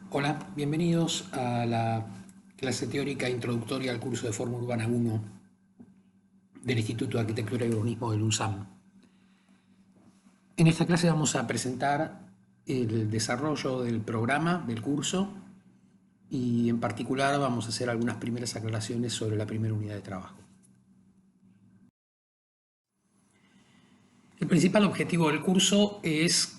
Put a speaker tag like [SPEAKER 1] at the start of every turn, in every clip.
[SPEAKER 1] Hola, bienvenidos a la clase teórica introductoria al curso de Forma Urbana 1 del Instituto de Arquitectura y Urbanismo del UNSAM. En esta clase vamos a presentar el desarrollo del programa del curso y en particular vamos a hacer algunas primeras aclaraciones sobre la primera unidad de trabajo. El principal objetivo del curso es,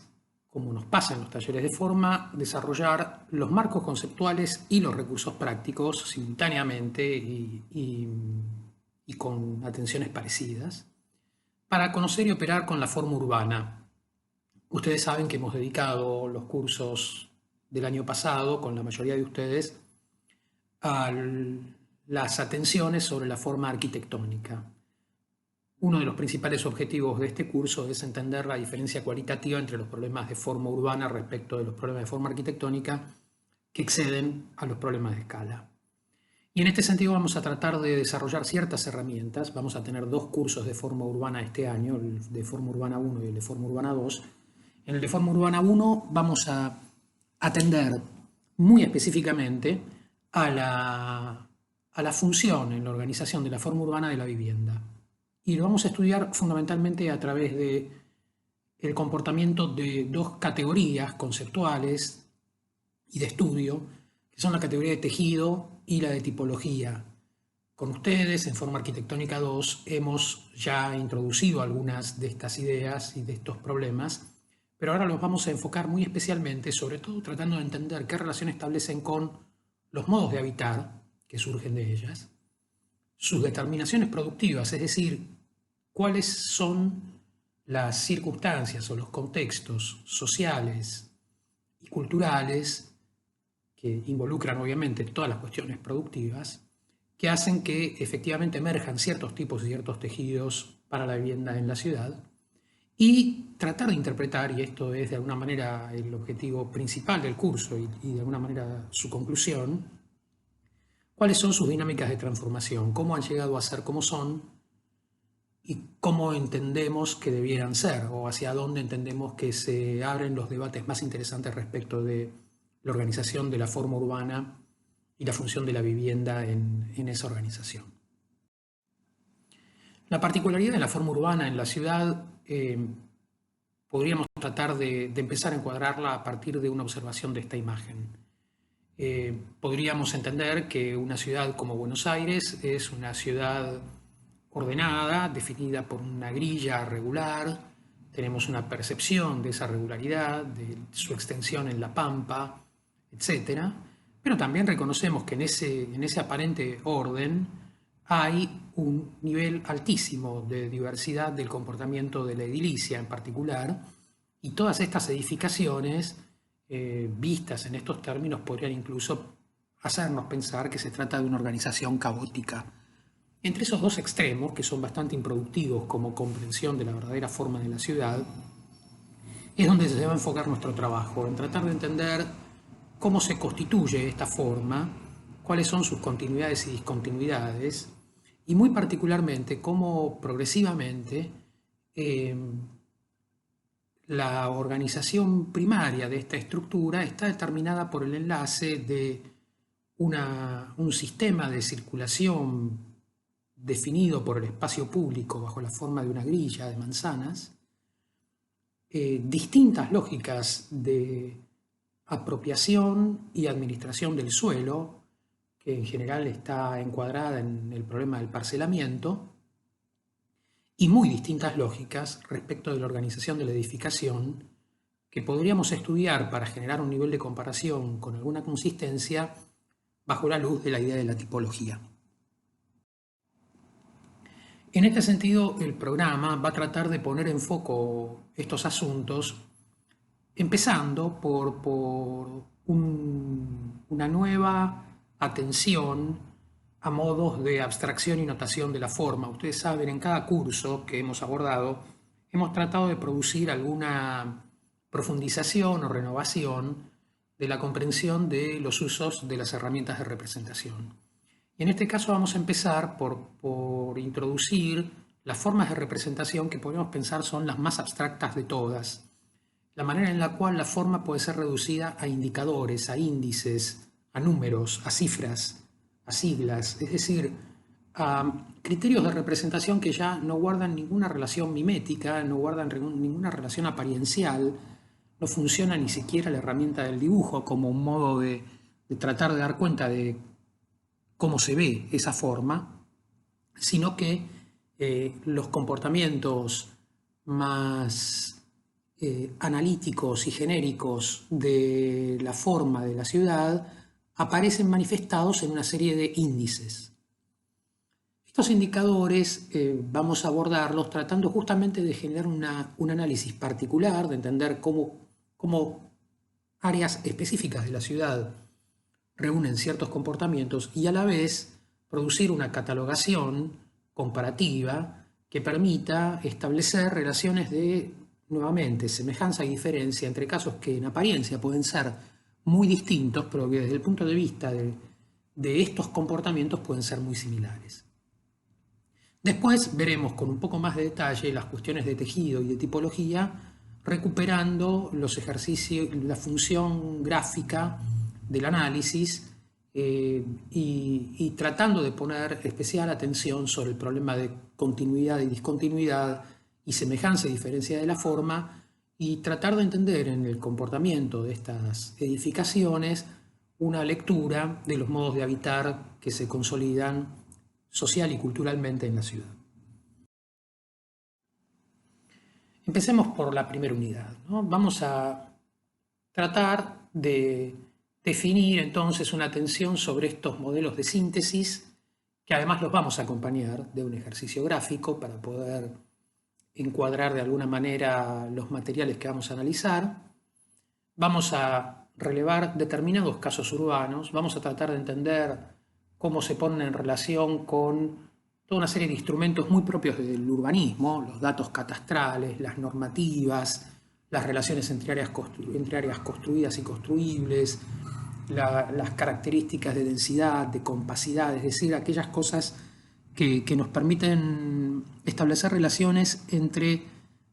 [SPEAKER 1] como nos pasa en los talleres de forma, desarrollar los marcos conceptuales y los recursos prácticos simultáneamente y con atenciones parecidas para conocer y operar con la forma urbana. Ustedes saben que hemos dedicado los cursos del año pasado, con la mayoría de ustedes, a las atenciones sobre la forma arquitectónica. Uno de los principales objetivos de este curso es entender la diferencia cualitativa entre los problemas de forma urbana respecto de los problemas de forma arquitectónica que exceden a los problemas de escala. Y en este sentido vamos a tratar de desarrollar ciertas herramientas. Vamos a tener dos cursos de forma urbana este año, el de forma urbana 1 y el de forma urbana 2. En el de forma urbana 1 vamos a atender muy específicamente a la función en la organización de la forma urbana de la vivienda. Y lo vamos a estudiar fundamentalmente a través del comportamiento de dos categorías conceptuales y de estudio, que son la categoría de tejido y la de tipología. Con ustedes, en Forma Arquitectónica 2, hemos ya introducido algunas de estas ideas y de estos problemas, pero ahora los vamos a enfocar muy especialmente, sobre todo tratando de entender qué relación establecen con los modos de habitar que surgen de ellas, sus determinaciones productivas, es decir, cuáles son las circunstancias o los contextos sociales y culturales que involucran obviamente todas las cuestiones productivas, que hacen que efectivamente emerjan ciertos tipos y ciertos tejidos para la vivienda en la ciudad, y tratar de interpretar, y esto es de alguna manera el objetivo principal del curso y de alguna manera su conclusión, cuáles son sus dinámicas de transformación, cómo han llegado a ser como son y cómo entendemos que debieran ser, o hacia dónde entendemos que se abren los debates más interesantes respecto de la organización de la forma urbana y la función de la vivienda en esa organización. La particularidad de la forma urbana en la ciudad podríamos tratar de empezar a encuadrarla a partir de una observación de esta imagen. Podríamos entender que una ciudad como Buenos Aires es una ciudad ordenada, definida por una grilla regular. Tenemos una percepción de esa regularidad, de su extensión en la pampa, etc. Pero también reconocemos que en ese aparente orden hay un nivel altísimo de diversidad del comportamiento de la edilicia en particular, y todas estas edificaciones vistas en estos términos podrían incluso hacernos pensar que se trata de una organización caótica. Entre esos dos extremos, que son bastante improductivos como comprensión de la verdadera forma de la ciudad, es donde se debe enfocar nuestro trabajo, en tratar de entender cómo se constituye esta forma, cuáles son sus continuidades y discontinuidades, y muy particularmente cómo progresivamente la organización primaria de esta estructura está determinada por el enlace de un sistema de circulación definido por el espacio público bajo la forma de una grilla de manzanas, distintas lógicas de apropiación y administración del suelo, que en general está encuadrada en el problema del parcelamiento, y muy distintas lógicas respecto de la organización de la edificación, que podríamos estudiar para generar un nivel de comparación con alguna consistencia bajo la luz de la idea de la tipología. En este sentido, el programa va a tratar de poner en foco estos asuntos, empezando por una nueva atención a modos de abstracción y notación de la forma. Ustedes saben, en cada curso que hemos abordado, hemos tratado de producir alguna profundización o renovación de la comprensión de los usos de las herramientas de representación. Y en este caso vamos a empezar por introducir las formas de representación que podemos pensar son las más abstractas de todas. la manera en la cual la forma puede ser reducida a indicadores, a índices, a números, a cifras, a siglas, es decir, a criterios de representación que ya no guardan ninguna relación mimética, no guardan ninguna relación apariencial, no funciona ni siquiera la herramienta del dibujo como un modo de tratar de dar cuenta de cómo se ve esa forma, sino que los comportamientos más analíticos y genéricos de la forma de la ciudad aparecen manifestados en una serie de índices. Estos indicadores vamos a abordarlos tratando justamente de generar un análisis particular, de entender cómo áreas específicas de la ciudad reúnen ciertos comportamientos y a la vez producir una catalogación comparativa que permita establecer relaciones de, nuevamente, semejanza y diferencia entre casos que en apariencia pueden ser muy distintos, pero que desde el punto de vista de estos comportamientos pueden ser muy similares. Después veremos con un poco más de detalle las cuestiones de tejido y de tipología, recuperando los ejercicios, la función gráfica del análisis y tratando de poner especial atención sobre el problema de continuidad y discontinuidad y semejanza y diferencia de la forma y tratar de entender en el comportamiento de estas edificaciones una lectura de los modos de habitar que se consolidan social y culturalmente en la ciudad. Empecemos por la primera unidad, ¿no? Vamos a tratar de definir entonces una atención sobre estos modelos de síntesis, que además los vamos a acompañar de un ejercicio gráfico para poder encuadrar de alguna manera los materiales que vamos a analizar. Vamos a relevar determinados casos urbanos, vamos a tratar de entender cómo se ponen en relación con toda una serie de instrumentos muy propios del urbanismo, los datos catastrales, las normativas, las relaciones entre áreas construidas y construibles, las características de densidad, de compacidad, es decir, aquellas cosas que nos permiten establecer relaciones entre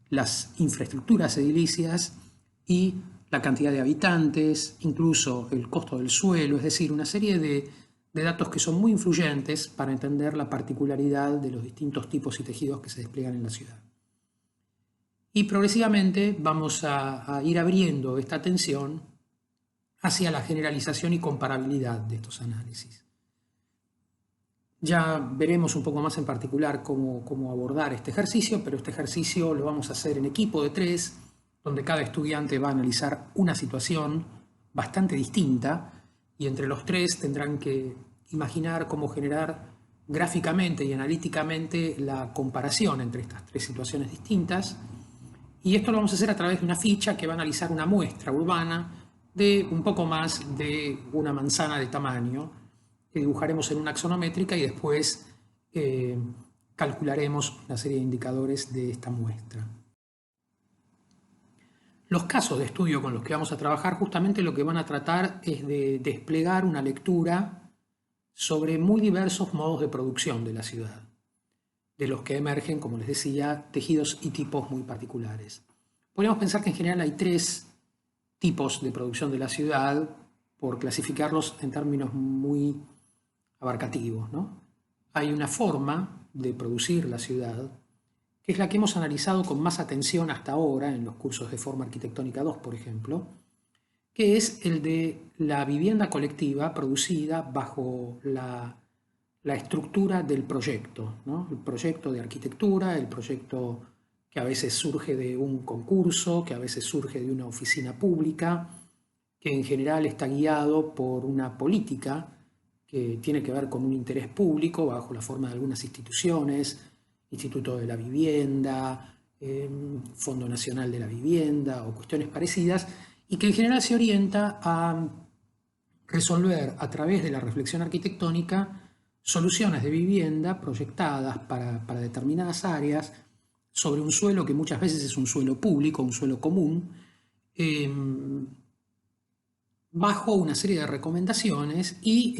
[SPEAKER 1] las infraestructuras edilicias y la cantidad de habitantes, incluso el costo del suelo, es decir, una serie de datos que son muy influyentes para entender la particularidad de los distintos tipos y tejidos que se despliegan en la ciudad. Y progresivamente vamos a ir abriendo esta atención hacia la generalización y comparabilidad de estos análisis. Ya veremos un poco más en particular cómo abordar este ejercicio, pero este ejercicio lo vamos a hacer en equipo de 3, donde cada estudiante va a analizar una situación bastante distinta y entre los 3 tendrán que imaginar cómo generar gráficamente y analíticamente la comparación entre estas 3 situaciones distintas. Y esto lo vamos a hacer a través de una ficha que va a analizar una muestra urbana de un poco más de una manzana de tamaño, que dibujaremos en una axonométrica y después calcularemos una serie de indicadores de esta muestra. Los casos de estudio con los que vamos a trabajar justamente lo que van a tratar es de desplegar una lectura sobre muy diversos modos de producción de la ciudad, de los que emergen, como les decía, tejidos y tipos muy particulares. Podríamos pensar que en general hay 3 tipos de producción de la ciudad, por clasificarlos en términos muy abarcativos, ¿no? Hay una forma de producir la ciudad, que es la que hemos analizado con más atención hasta ahora en los cursos de Forma Arquitectónica 2, por ejemplo, que es el de la vivienda colectiva producida bajo la estructura del proyecto, ¿no? El proyecto de arquitectura, el proyecto que a veces surge de un concurso, que a veces surge de una oficina pública, que en general está guiado por una política que tiene que ver con un interés público bajo la forma de algunas instituciones, Instituto de la Vivienda, Fondo Nacional de la Vivienda o cuestiones parecidas, y que en general se orienta a resolver a través de la reflexión arquitectónica soluciones de vivienda proyectadas para determinadas áreas sobre un suelo que muchas veces es un suelo público, un suelo común, bajo una serie de recomendaciones y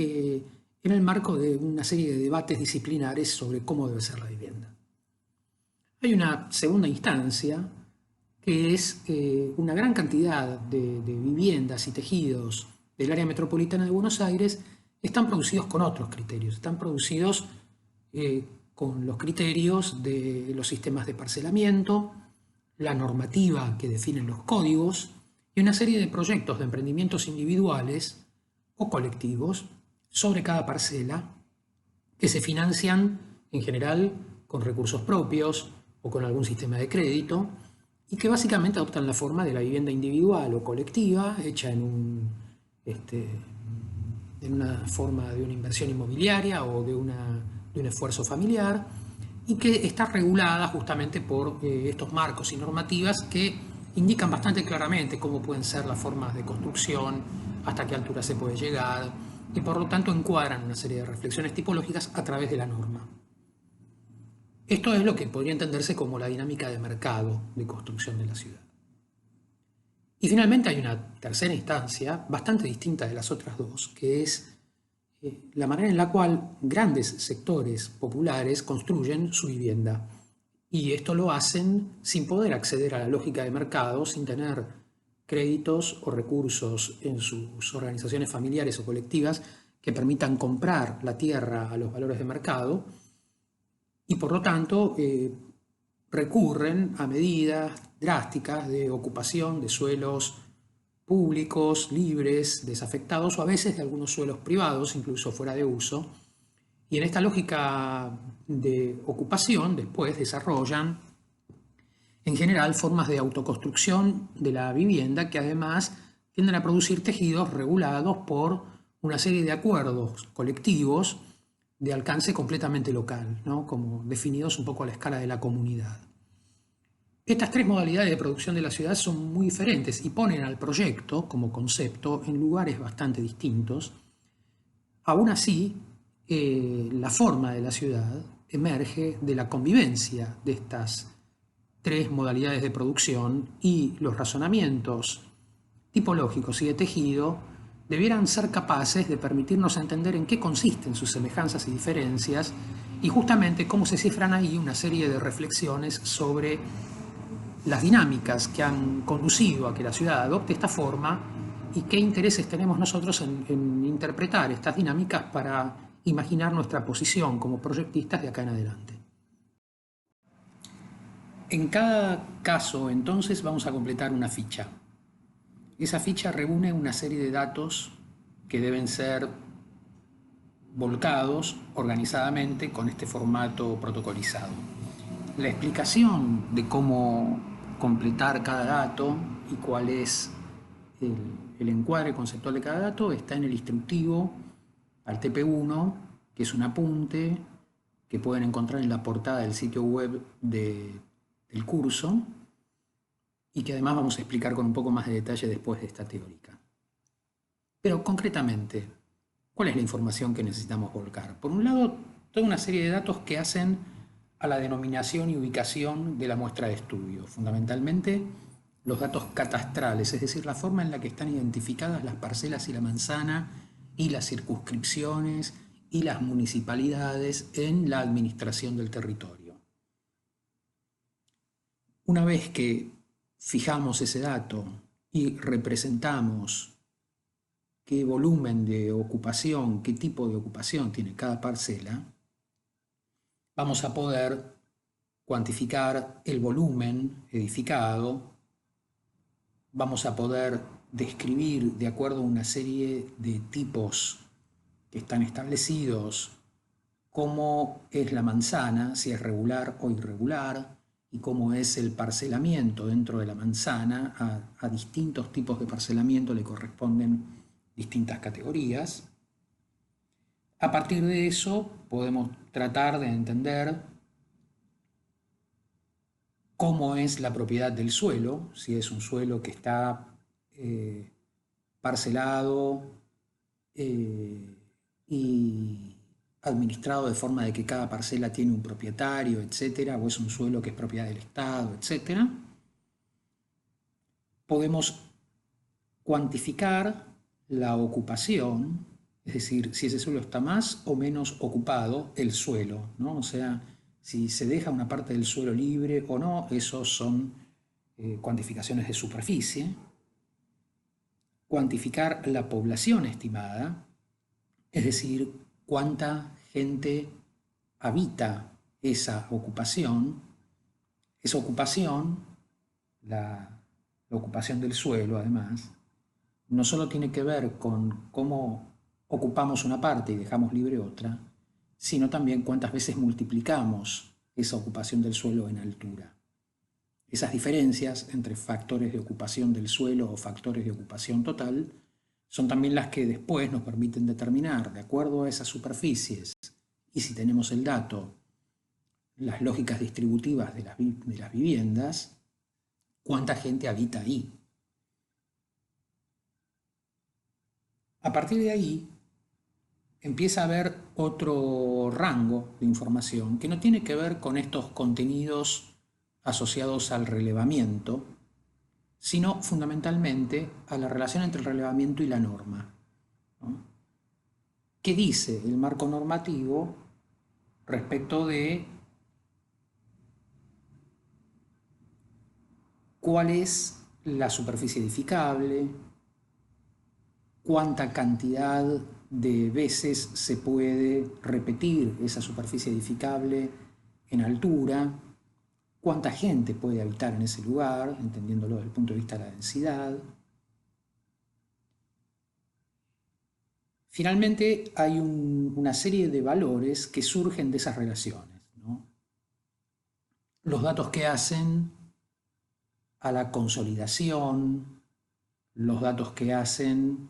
[SPEAKER 1] en el marco de una serie de debates disciplinares sobre cómo debe ser la vivienda. Hay una segunda instancia que es una gran cantidad de viviendas y tejidos del área metropolitana de Buenos Aires están producidos con otros criterios, están producidos con los criterios de los sistemas de parcelamiento, la normativa que definen los códigos y una serie de proyectos de emprendimientos individuales o colectivos sobre cada parcela que se financian en general con recursos propios o con algún sistema de crédito y que básicamente adoptan la forma de la vivienda individual o colectiva hecha en una forma de una inversión inmobiliaria o de un esfuerzo familiar y que está regulada justamente por estos marcos y normativas que indican bastante claramente cómo pueden ser las formas de construcción, hasta qué altura se puede llegar y por lo tanto encuadran una serie de reflexiones tipológicas a través de la norma. Esto es lo que podría entenderse como la dinámica de mercado de construcción de la ciudad. Y finalmente hay una tercera instancia, bastante distinta de las otras dos, que es la manera en la cual grandes sectores populares construyen su vivienda. Y esto lo hacen sin poder acceder a la lógica de mercado, sin tener créditos o recursos en sus organizaciones familiares o colectivas que permitan comprar la tierra a los valores de mercado y por lo tanto recurren a medidas drásticas de ocupación de suelos públicos, libres, desafectados o a veces de algunos suelos privados, incluso fuera de uso. Y en esta lógica de ocupación después desarrollan en general formas de autoconstrucción de la vivienda que además tienden a producir tejidos regulados por una serie de acuerdos colectivos de alcance completamente local, ¿no? Como definidos un poco a la escala de la comunidad. Estas tres modalidades de producción de la ciudad son muy diferentes y ponen al proyecto como concepto en lugares bastante distintos. Aún así, la forma de la ciudad emerge de la convivencia de estas tres modalidades de producción y los razonamientos tipológicos y de tejido debieran ser capaces de permitirnos entender en qué consisten sus semejanzas y diferencias y justamente cómo se cifran ahí una serie de reflexiones sobre las dinámicas que han conducido a que la ciudad adopte esta forma y qué intereses tenemos nosotros en interpretar estas dinámicas para imaginar nuestra posición como proyectistas de acá en adelante. En cada caso, entonces, vamos a completar una ficha. Esa ficha reúne una serie de datos que deben ser volcados organizadamente con este formato protocolizado. La explicación de cómo completar cada dato y cuál es el encuadre conceptual de cada dato está en el instructivo al TP1, que es un apunte que pueden encontrar en la portada del sitio web del curso y que además vamos a explicar con un poco más de detalle después de esta teórica. Pero concretamente, ¿cuál es la información que necesitamos volcar? Por un lado, toda una serie de datos que hacen a la denominación y ubicación de la muestra de estudio, fundamentalmente los datos catastrales, es decir, la forma en la que están identificadas las parcelas y la manzana y las circunscripciones y las municipalidades en la administración del territorio. Una vez que fijamos ese dato y representamos qué volumen de ocupación, qué tipo de ocupación tiene cada parcela, vamos a poder cuantificar el volumen edificado, vamos a poder describir de acuerdo a una serie de tipos que están establecidos cómo es la manzana, si es regular o irregular, y cómo es el parcelamiento dentro de la manzana. A distintos tipos de parcelamiento le corresponden distintas categorías. A partir de eso podemos tratar de entender cómo es la propiedad del suelo, si es un suelo que está parcelado y administrado de forma de que cada parcela tiene un propietario, etcétera, o es un suelo que es propiedad del Estado, etcétera. Podemos cuantificar la ocupación, es decir, si ese suelo está más o menos ocupado, el suelo, ¿no? O sea, si se deja una parte del suelo libre o no, esos son cuantificaciones de superficie, cuantificar la población estimada, es decir, cuánta gente habita esa ocupación. Esa ocupación, la ocupación del suelo además, no solo tiene que ver con cómo ocupamos una parte y dejamos libre otra, sino también cuántas veces multiplicamos esa ocupación del suelo en altura. Esas diferencias entre factores de ocupación del suelo o factores de ocupación total son también las que después nos permiten determinar, de acuerdo a esas superficies, y si tenemos el dato, las lógicas distributivas de las viviendas, cuánta gente habita ahí. A partir de ahí, empieza a haber otro rango de información que no tiene que ver con estos contenidos asociados al relevamiento, sino fundamentalmente a la relación entre el relevamiento y la norma, ¿no? ¿Qué dice el marco normativo respecto de cuál es la superficie edificable, cuánta cantidad de veces se puede repetir esa superficie edificable en altura, cuánta gente puede habitar en ese lugar, entendiéndolo desde el punto de vista de la densidad? Finalmente, hay una serie de valores que surgen de esas relaciones, ¿no? Los datos que hacen a la consolidación, los datos que hacen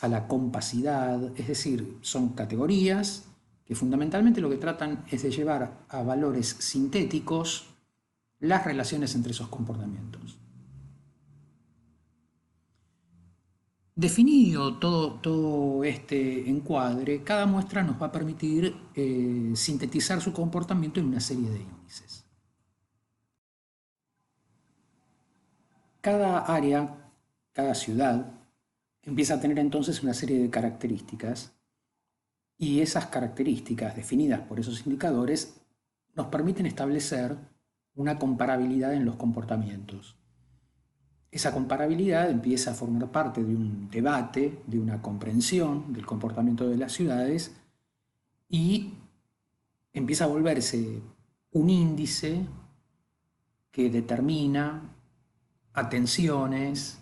[SPEAKER 1] a la compacidad, es decir, son categorías que fundamentalmente lo que tratan es de llevar a valores sintéticos las relaciones entre esos comportamientos. Definido todo este encuadre, cada muestra nos va a permitir sintetizar su comportamiento en una serie de índices. Cada área, cada ciudad, empieza a tener entonces una serie de características y esas características definidas por esos indicadores nos permiten establecer una comparabilidad en los comportamientos. Esa comparabilidad empieza a formar parte de un debate, de una comprensión del comportamiento de las ciudades y empieza a volverse un índice que determina atenciones,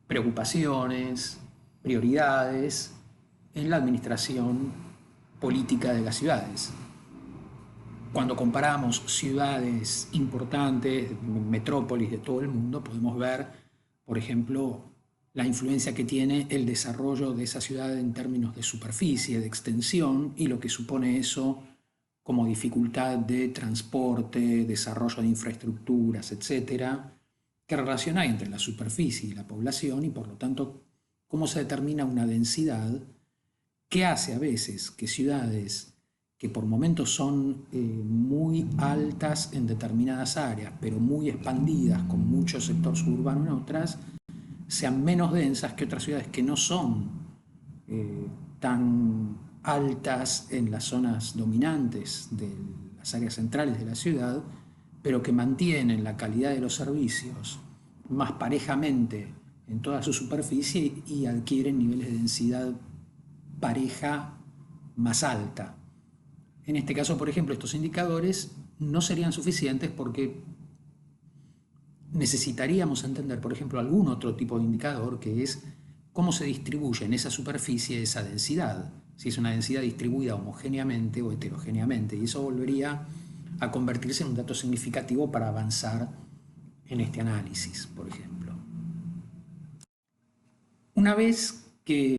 [SPEAKER 1] preocupaciones, prioridades en la administración política de las ciudades. Cuando comparamos ciudades importantes, metrópolis de todo el mundo, podemos ver, por ejemplo, la influencia que tiene el desarrollo de esa ciudad en términos de superficie, de extensión, y lo que supone eso como dificultad de transporte, desarrollo de infraestructuras, etcétera. ¿Qué relación hay entre la superficie y la población? Y por lo tanto, ¿cómo se determina una densidad que hace a veces que ciudades que por momentos son muy altas en determinadas áreas, pero muy expandidas, con mucho sector suburbano en otras, sean menos densas que otras ciudades que no son tan altas en las zonas dominantes de las áreas centrales de la ciudad, pero que mantienen la calidad de los servicios más parejamente en toda su superficie y adquieren niveles de densidad pareja más alta. En este caso, por ejemplo, estos indicadores no serían suficientes porque necesitaríamos entender, por ejemplo, algún otro tipo de indicador que es cómo se distribuye en esa superficie esa densidad, si es una densidad distribuida homogéneamente o heterogéneamente, y eso volvería a convertirse en un dato significativo para avanzar en este análisis, por ejemplo. Una vez que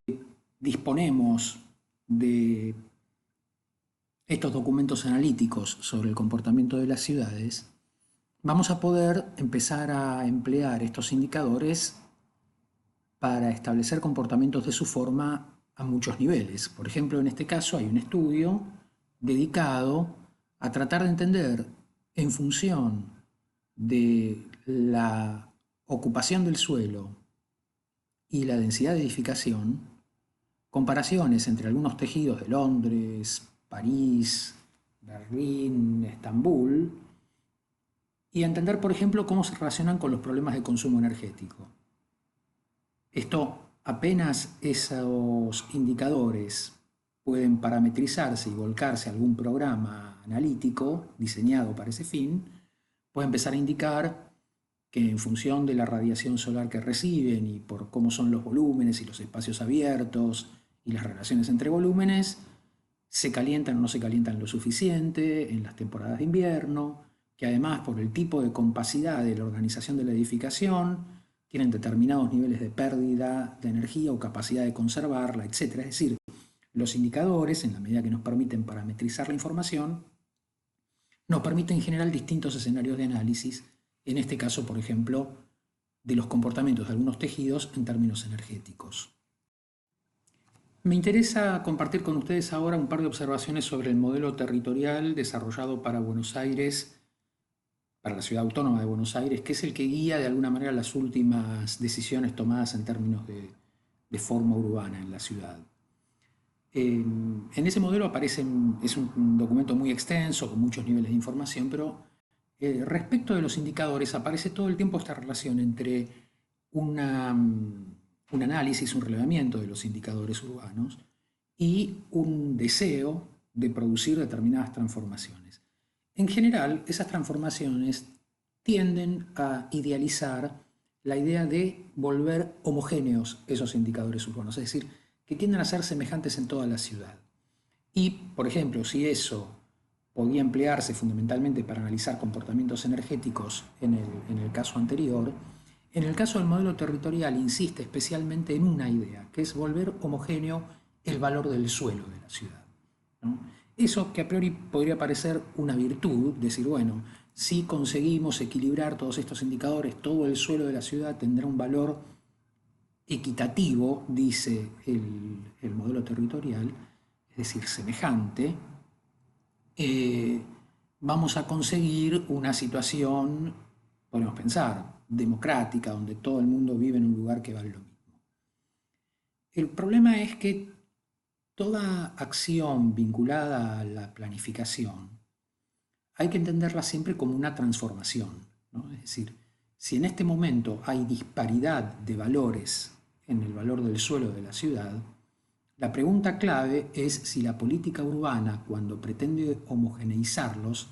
[SPEAKER 1] disponemos de estos documentos analíticos sobre el comportamiento de las ciudades, vamos a poder empezar a emplear estos indicadores para establecer comportamientos de su forma a muchos niveles. Por ejemplo, en este caso hay un estudio dedicado a tratar de entender en función de la ocupación del suelo y la densidad de edificación, comparaciones entre algunos tejidos de Londres, París, Berlín, Estambul, y a entender, por ejemplo, cómo se relacionan con los problemas de consumo energético. Esto, apenas esos indicadores pueden parametrizarse y volcarse a algún programa analítico diseñado para ese fin, puede empezar a indicar que en función de la radiación solar que reciben y por cómo son los volúmenes y los espacios abiertos y las relaciones entre volúmenes, se calientan o no se calientan lo suficiente en las temporadas de invierno, que además por el tipo de compacidad de la organización de la edificación tienen determinados niveles de pérdida de energía o capacidad de conservarla, etc. Es decir, los indicadores, en la medida que nos permiten parametrizar la información, nos permiten generar distintos escenarios de análisis, en este caso, por ejemplo, de los comportamientos de algunos tejidos en términos energéticos. Me interesa compartir con ustedes ahora un par de observaciones sobre el modelo territorial desarrollado para Buenos Aires, para la Ciudad Autónoma de Buenos Aires, que es el que guía de alguna manera las últimas decisiones tomadas en términos de forma urbana en la ciudad. En ese modelo es un documento muy extenso, con muchos niveles de información, pero respecto de los indicadores aparece todo el tiempo esta relación entre un análisis, un relevamiento de los indicadores urbanos y un deseo de producir determinadas transformaciones. En general, esas transformaciones tienden a idealizar la idea de volver homogéneos esos indicadores urbanos, es decir, que tienden a ser semejantes en toda la ciudad. Y, por ejemplo, si eso podía emplearse fundamentalmente para analizar comportamientos energéticos en el caso anterior, en el caso del modelo territorial insiste especialmente en una idea, que es volver homogéneo el valor del suelo de la ciudad, ¿no? Eso que a priori podría parecer una virtud, decir, bueno, si conseguimos equilibrar todos estos indicadores, todo el suelo de la ciudad tendrá un valor equitativo, dice el modelo territorial, es decir, semejante, vamos a conseguir una situación, podemos pensar, democrática, donde todo el mundo vive en un lugar que vale lo mismo. El problema es que toda acción vinculada a la planificación hay que entenderla siempre como una transformación, ¿no? Es decir, si en este momento hay disparidad de valores en el valor del suelo de la ciudad, la pregunta clave es si la política urbana, cuando pretende homogeneizarlos,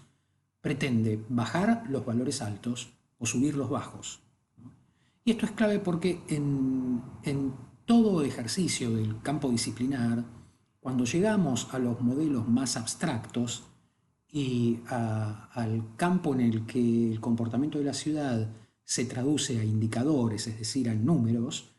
[SPEAKER 1] pretende bajar los valores altos o subir los bajos, ¿no? Y esto es clave porque en todo ejercicio del campo disciplinar, cuando llegamos a los modelos más abstractos y al campo en el que el comportamiento de la ciudad se traduce a indicadores, es decir, a números,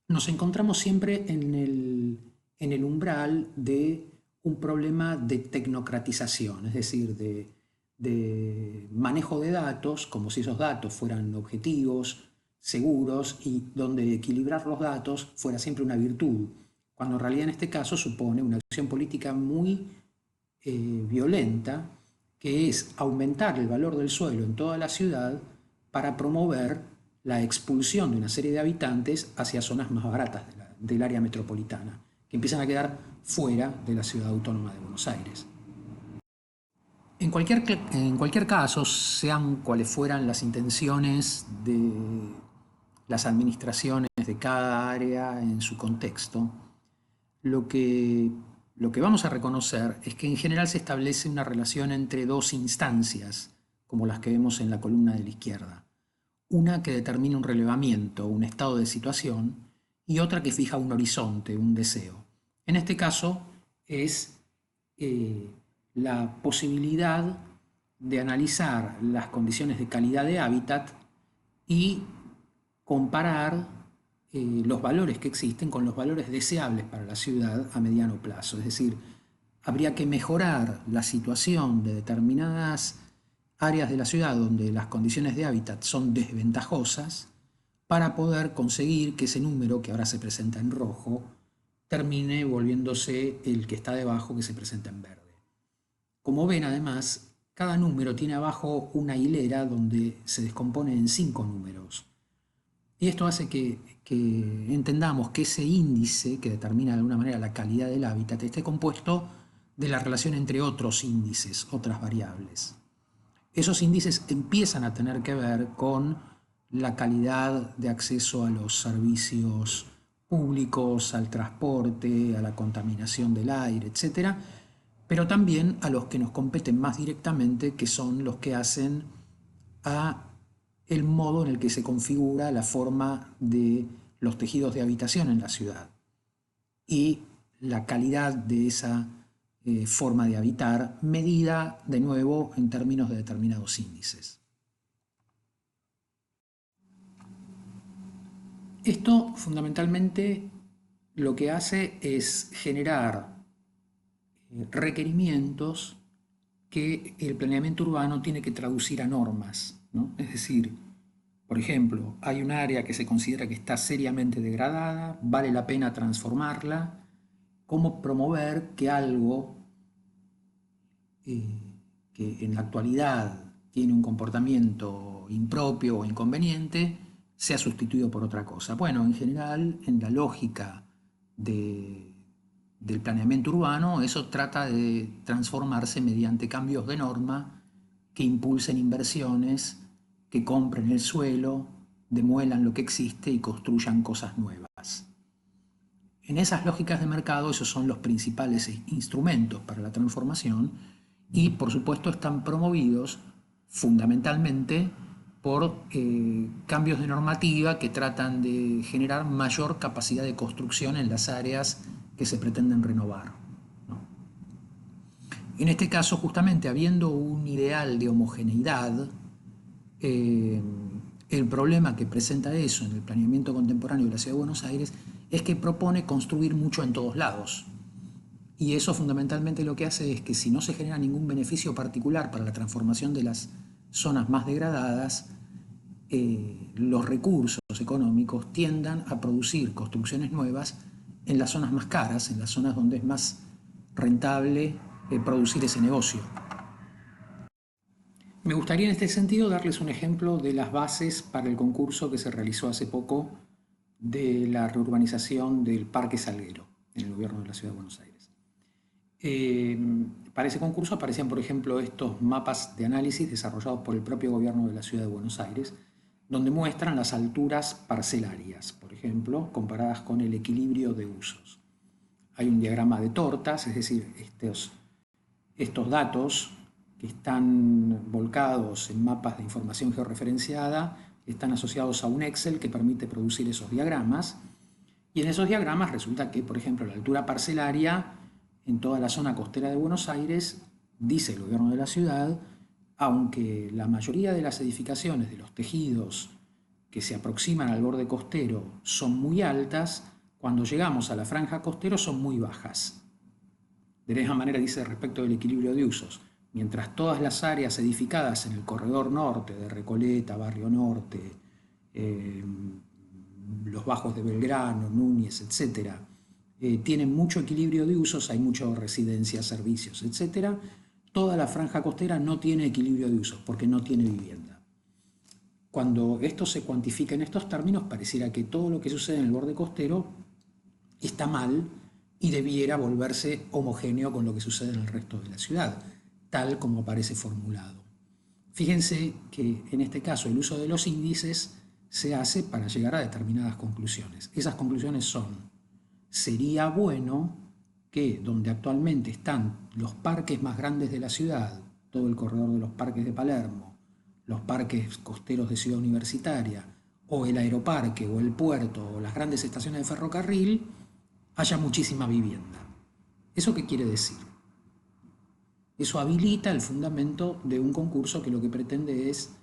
[SPEAKER 1] nos encontramos siempre en el umbral de un problema de tecnocratización, es decir, de manejo de datos, como si esos datos fueran objetivos, seguros, y donde equilibrar los datos fuera siempre una virtud, cuando en realidad en este caso supone una acción política muy violenta, que es aumentar el valor del suelo en toda la ciudad para promover la expulsión de una serie de habitantes hacia zonas más baratas del área metropolitana, que empiezan a quedar fuera de la Ciudad Autónoma de Buenos Aires. En cualquier caso, sean cuales fueran las intenciones de las administraciones de cada área en su contexto, lo que vamos a reconocer es que en general se establece una relación entre dos instancias, como las que vemos en la columna de la izquierda. Una que determina un relevamiento, un estado de situación, y otra que fija un horizonte, un deseo. En este caso es la posibilidad de analizar las condiciones de calidad de hábitat y comparar los valores que existen con los valores deseables para la ciudad a mediano plazo. Es decir, habría que mejorar la situación de determinadas áreas de la ciudad donde las condiciones de hábitat son desventajosas para poder conseguir que ese número que ahora se presenta en rojo termine volviéndose el que está debajo, que se presenta en verde. Como ven, además, cada número tiene abajo una hilera donde se descompone en 5 números. Y esto hace que entendamos que ese índice que determina de alguna manera la calidad del hábitat esté compuesto de la relación entre otros índices, otras variables. esos índices empiezan a tener que ver con la calidad de acceso a los servicios públicos, al transporte, a la contaminación del aire, etcétera, pero también a los que nos competen más directamente, que son los que hacen a el modo en el que se configura la forma de los tejidos de habitación en la ciudad y la calidad de esa forma de habitar, medida de nuevo en términos de determinados índices. Esto fundamentalmente lo que hace es generar requerimientos que el planeamiento urbano tiene que traducir a normas, ¿no? Es decir, por ejemplo, hay un área que se considera que está seriamente degradada, vale la pena transformarla. ¿Cómo promover que algo que en la actualidad tiene un comportamiento impropio o inconveniente sea sustituido por otra cosa? Bueno, en general, en la lógica del planeamiento urbano, eso trata de transformarse mediante cambios de norma que impulsen inversiones, que compren el suelo, demuelan lo que existe y construyan cosas nuevas. En esas lógicas de mercado, esos son los principales instrumentos para la transformación y, por supuesto, están promovidos fundamentalmente por cambios de normativa que tratan de generar mayor capacidad de construcción en las áreas que se pretenden renovar, ¿no? En este caso, justamente, habiendo un ideal de homogeneidad, el problema que presenta eso en el planeamiento contemporáneo de la Ciudad de Buenos Aires es que propone construir mucho en todos lados. Y eso fundamentalmente lo que hace es que si no se genera ningún beneficio particular para la transformación de las zonas más degradadas, los recursos económicos tiendan a producir construcciones nuevas en las zonas más caras, en las zonas donde es más rentable producir ese negocio. Me gustaría en este sentido darles un ejemplo de las bases para el concurso que se realizó hace poco de la reurbanización del Parque Salguero en el gobierno de la Ciudad de Buenos Aires. Para ese concurso aparecían, por ejemplo, estos mapas de análisis desarrollados por el propio gobierno de la Ciudad de Buenos Aires, donde muestran las alturas parcelarias, por ejemplo, comparadas con el equilibrio de usos. Hay un diagrama de tortas, es decir, estos datos que están volcados en mapas de información georreferenciada están asociados a un Excel que permite producir esos diagramas. Y en esos diagramas resulta que, por ejemplo, la altura parcelaria en toda la zona costera de Buenos Aires, dice el gobierno de la ciudad, aunque la mayoría de las edificaciones de los tejidos que se aproximan al borde costero son muy altas, cuando llegamos a la franja costera son muy bajas. De la misma manera dice respecto del equilibrio de usos. Mientras todas las áreas edificadas en el corredor norte de Recoleta, Barrio Norte, los bajos de Belgrano, Núñez, etc., tienen mucho equilibrio de usos, hay mucha residencia, servicios, etc., toda la franja costera no tiene equilibrio de usos porque no tiene vivienda. Cuando esto se cuantifica en estos términos, pareciera que todo lo que sucede en el borde costero está mal y debiera volverse homogéneo con lo que sucede en el resto de la ciudad, tal como parece formulado. Fíjense que en este caso el uso de los índices se hace para llegar a determinadas conclusiones. Esas conclusiones son: sería bueno que donde actualmente están los parques más grandes de la ciudad, todo el corredor de los parques de Palermo, los parques costeros de Ciudad Universitaria, o el aeroparque, o el puerto, o las grandes estaciones de ferrocarril, haya muchísima vivienda. ¿Eso qué quiere decir? Eso habilita el fundamento de un concurso que lo que pretende es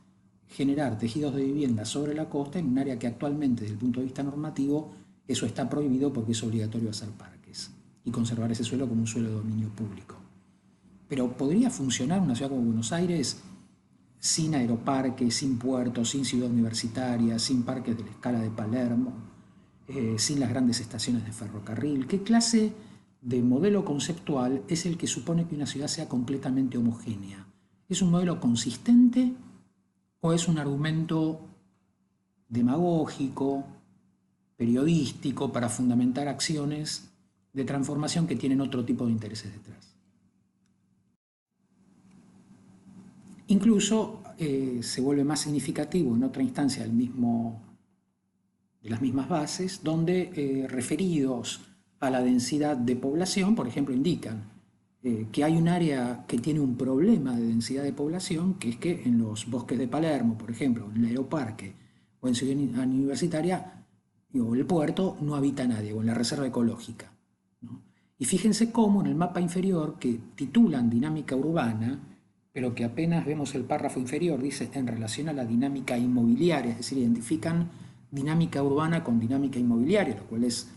[SPEAKER 1] generar tejidos de vivienda sobre la costa en un área que actualmente, desde el punto de vista normativo, eso está prohibido porque es obligatorio hacer parques y conservar ese suelo como un suelo de dominio público. Pero ¿podría funcionar una ciudad como Buenos Aires sin aeroparque, sin puertos, sin ciudad universitaria, sin parques de la escala de Palermo, sin las grandes estaciones de ferrocarril? ¿Qué clase de modelo conceptual es el que supone que una ciudad sea completamente homogénea? ¿Es un modelo consistente o es un argumento demagógico, periodístico, para fundamentar acciones de transformación que tienen otro tipo de intereses detrás? Incluso se vuelve más significativo en otra instancia de las mismas bases, donde referidos a la densidad de población, por ejemplo, indican que hay un área que tiene un problema de densidad de población, que es que en los bosques de Palermo, por ejemplo, en el Aeroparque o en Ciudad Universitaria o el puerto, no habita nadie, o en la reserva ecológica, ¿no? Y fíjense cómo en el mapa inferior, que titulan dinámica urbana, pero que apenas vemos el párrafo inferior, dice en relación a la dinámica inmobiliaria, es decir, identifican dinámica urbana con dinámica inmobiliaria, lo cual es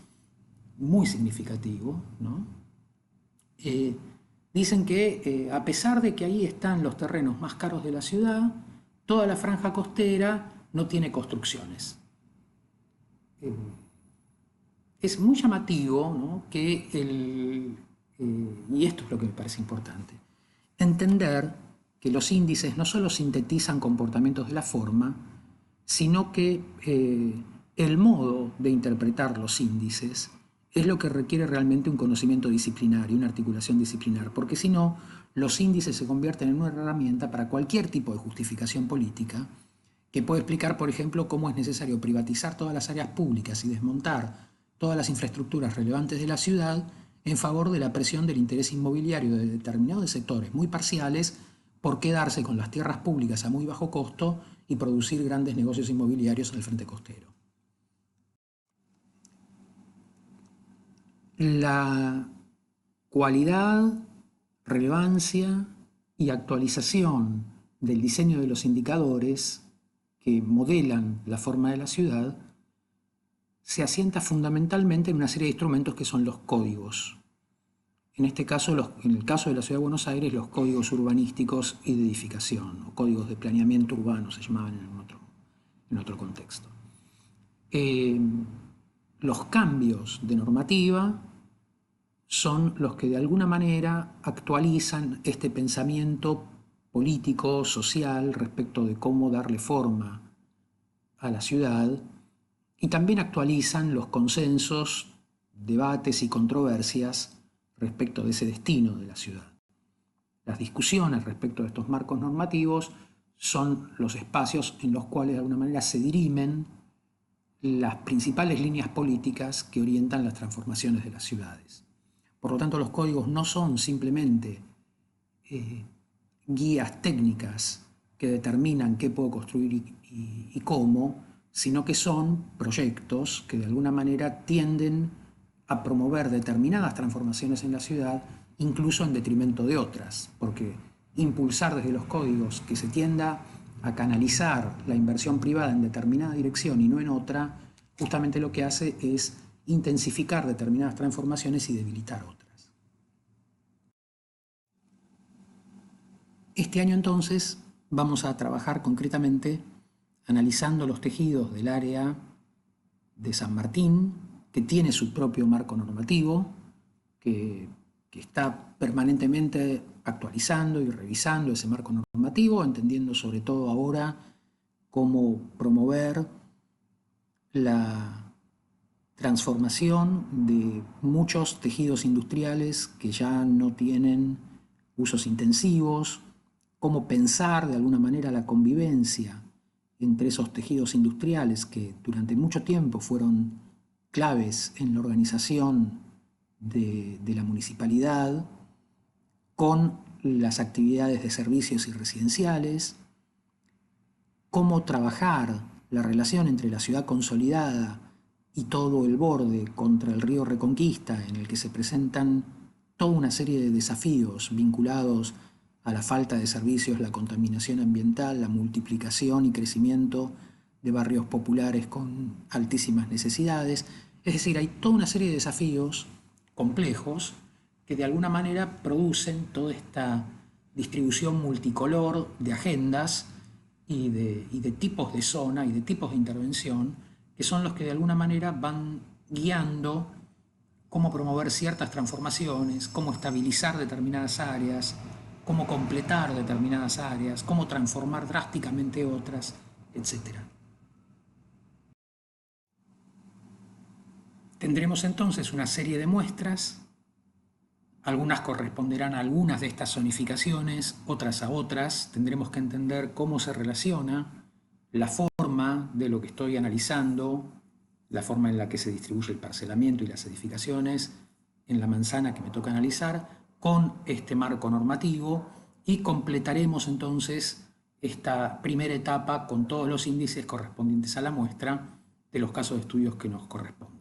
[SPEAKER 1] muy significativo, ¿no? Dicen que a pesar de que ahí están los terrenos más caros de la ciudad, toda la franja costera no tiene construcciones. Es muy llamativo, ¿no?, que y esto es lo que me parece importante, entender que los índices no solo sintetizan comportamientos de la forma, sino que el modo de interpretar los índices es lo que requiere realmente un conocimiento disciplinario, una articulación disciplinar, porque si no, los índices se convierten en una herramienta para cualquier tipo de justificación política, que puede explicar, por ejemplo, cómo es necesario privatizar todas las áreas públicas y desmontar todas las infraestructuras relevantes de la ciudad en favor de la presión del interés inmobiliario de determinados sectores muy parciales por quedarse con las tierras públicas a muy bajo costo y producir grandes negocios inmobiliarios en el frente costero. La cualidad, relevancia y actualización del diseño de los indicadores que modelan la forma de la ciudad se asienta fundamentalmente en una serie de instrumentos que son los códigos. En este caso, en el caso de la Ciudad de Buenos Aires, los códigos urbanísticos y de edificación, o códigos de planeamiento urbano se llamaban en otro contexto. Los cambios de normativa son los que de alguna manera actualizan este pensamiento político, social, respecto de cómo darle forma a la ciudad, y también actualizan los consensos, debates y controversias respecto de ese destino de la ciudad. Las discusiones respecto de estos marcos normativos son los espacios en los cuales de alguna manera se dirimen las principales líneas políticas que orientan las transformaciones de las ciudades. Por lo tanto, los códigos no son simplemente guías técnicas que determinan qué puedo construir y cómo, sino que son proyectos que de alguna manera tienden a promover determinadas transformaciones en la ciudad, incluso en detrimento de otras, porque impulsar desde los códigos que se tienda a canalizar la inversión privada en determinada dirección y no en otra, justamente lo que hace es intensificar determinadas transformaciones y debilitar otras. Este año entonces vamos a trabajar concretamente analizando los tejidos del área de San Martín, que tiene su propio marco normativo, que está permanentemente actualizando y revisando ese marco normativo, entendiendo sobre todo ahora cómo promover la transformación de muchos tejidos industriales que ya no tienen usos intensivos, cómo pensar de alguna manera la convivencia entre esos tejidos industriales que durante mucho tiempo fueron claves en la organización de la municipalidad, con las actividades de servicios y residenciales, cómo trabajar la relación entre la ciudad consolidada y todo el borde contra el río Reconquista, en el que se presentan toda una serie de desafíos vinculados a la falta de servicios, la contaminación ambiental, la multiplicación y crecimiento de barrios populares con altísimas necesidades. Es decir, hay toda una serie de desafíos complejos que de alguna manera producen toda esta distribución multicolor de agendas y de tipos de zona y de tipos de intervención, que son los que de alguna manera van guiando cómo promover ciertas transformaciones, cómo estabilizar determinadas áreas, cómo completar determinadas áreas, cómo transformar drásticamente otras, etc. Tendremos entonces una serie de muestras Algunas corresponderán a algunas de estas zonificaciones, otras a otras. Tendremos que entender cómo se relaciona la forma de lo que estoy analizando, la forma en la que se distribuye el parcelamiento y las edificaciones en la manzana que me toca analizar, con este marco normativo, y completaremos entonces esta primera etapa con todos los índices correspondientes a la muestra de los casos de estudios que nos correspondan.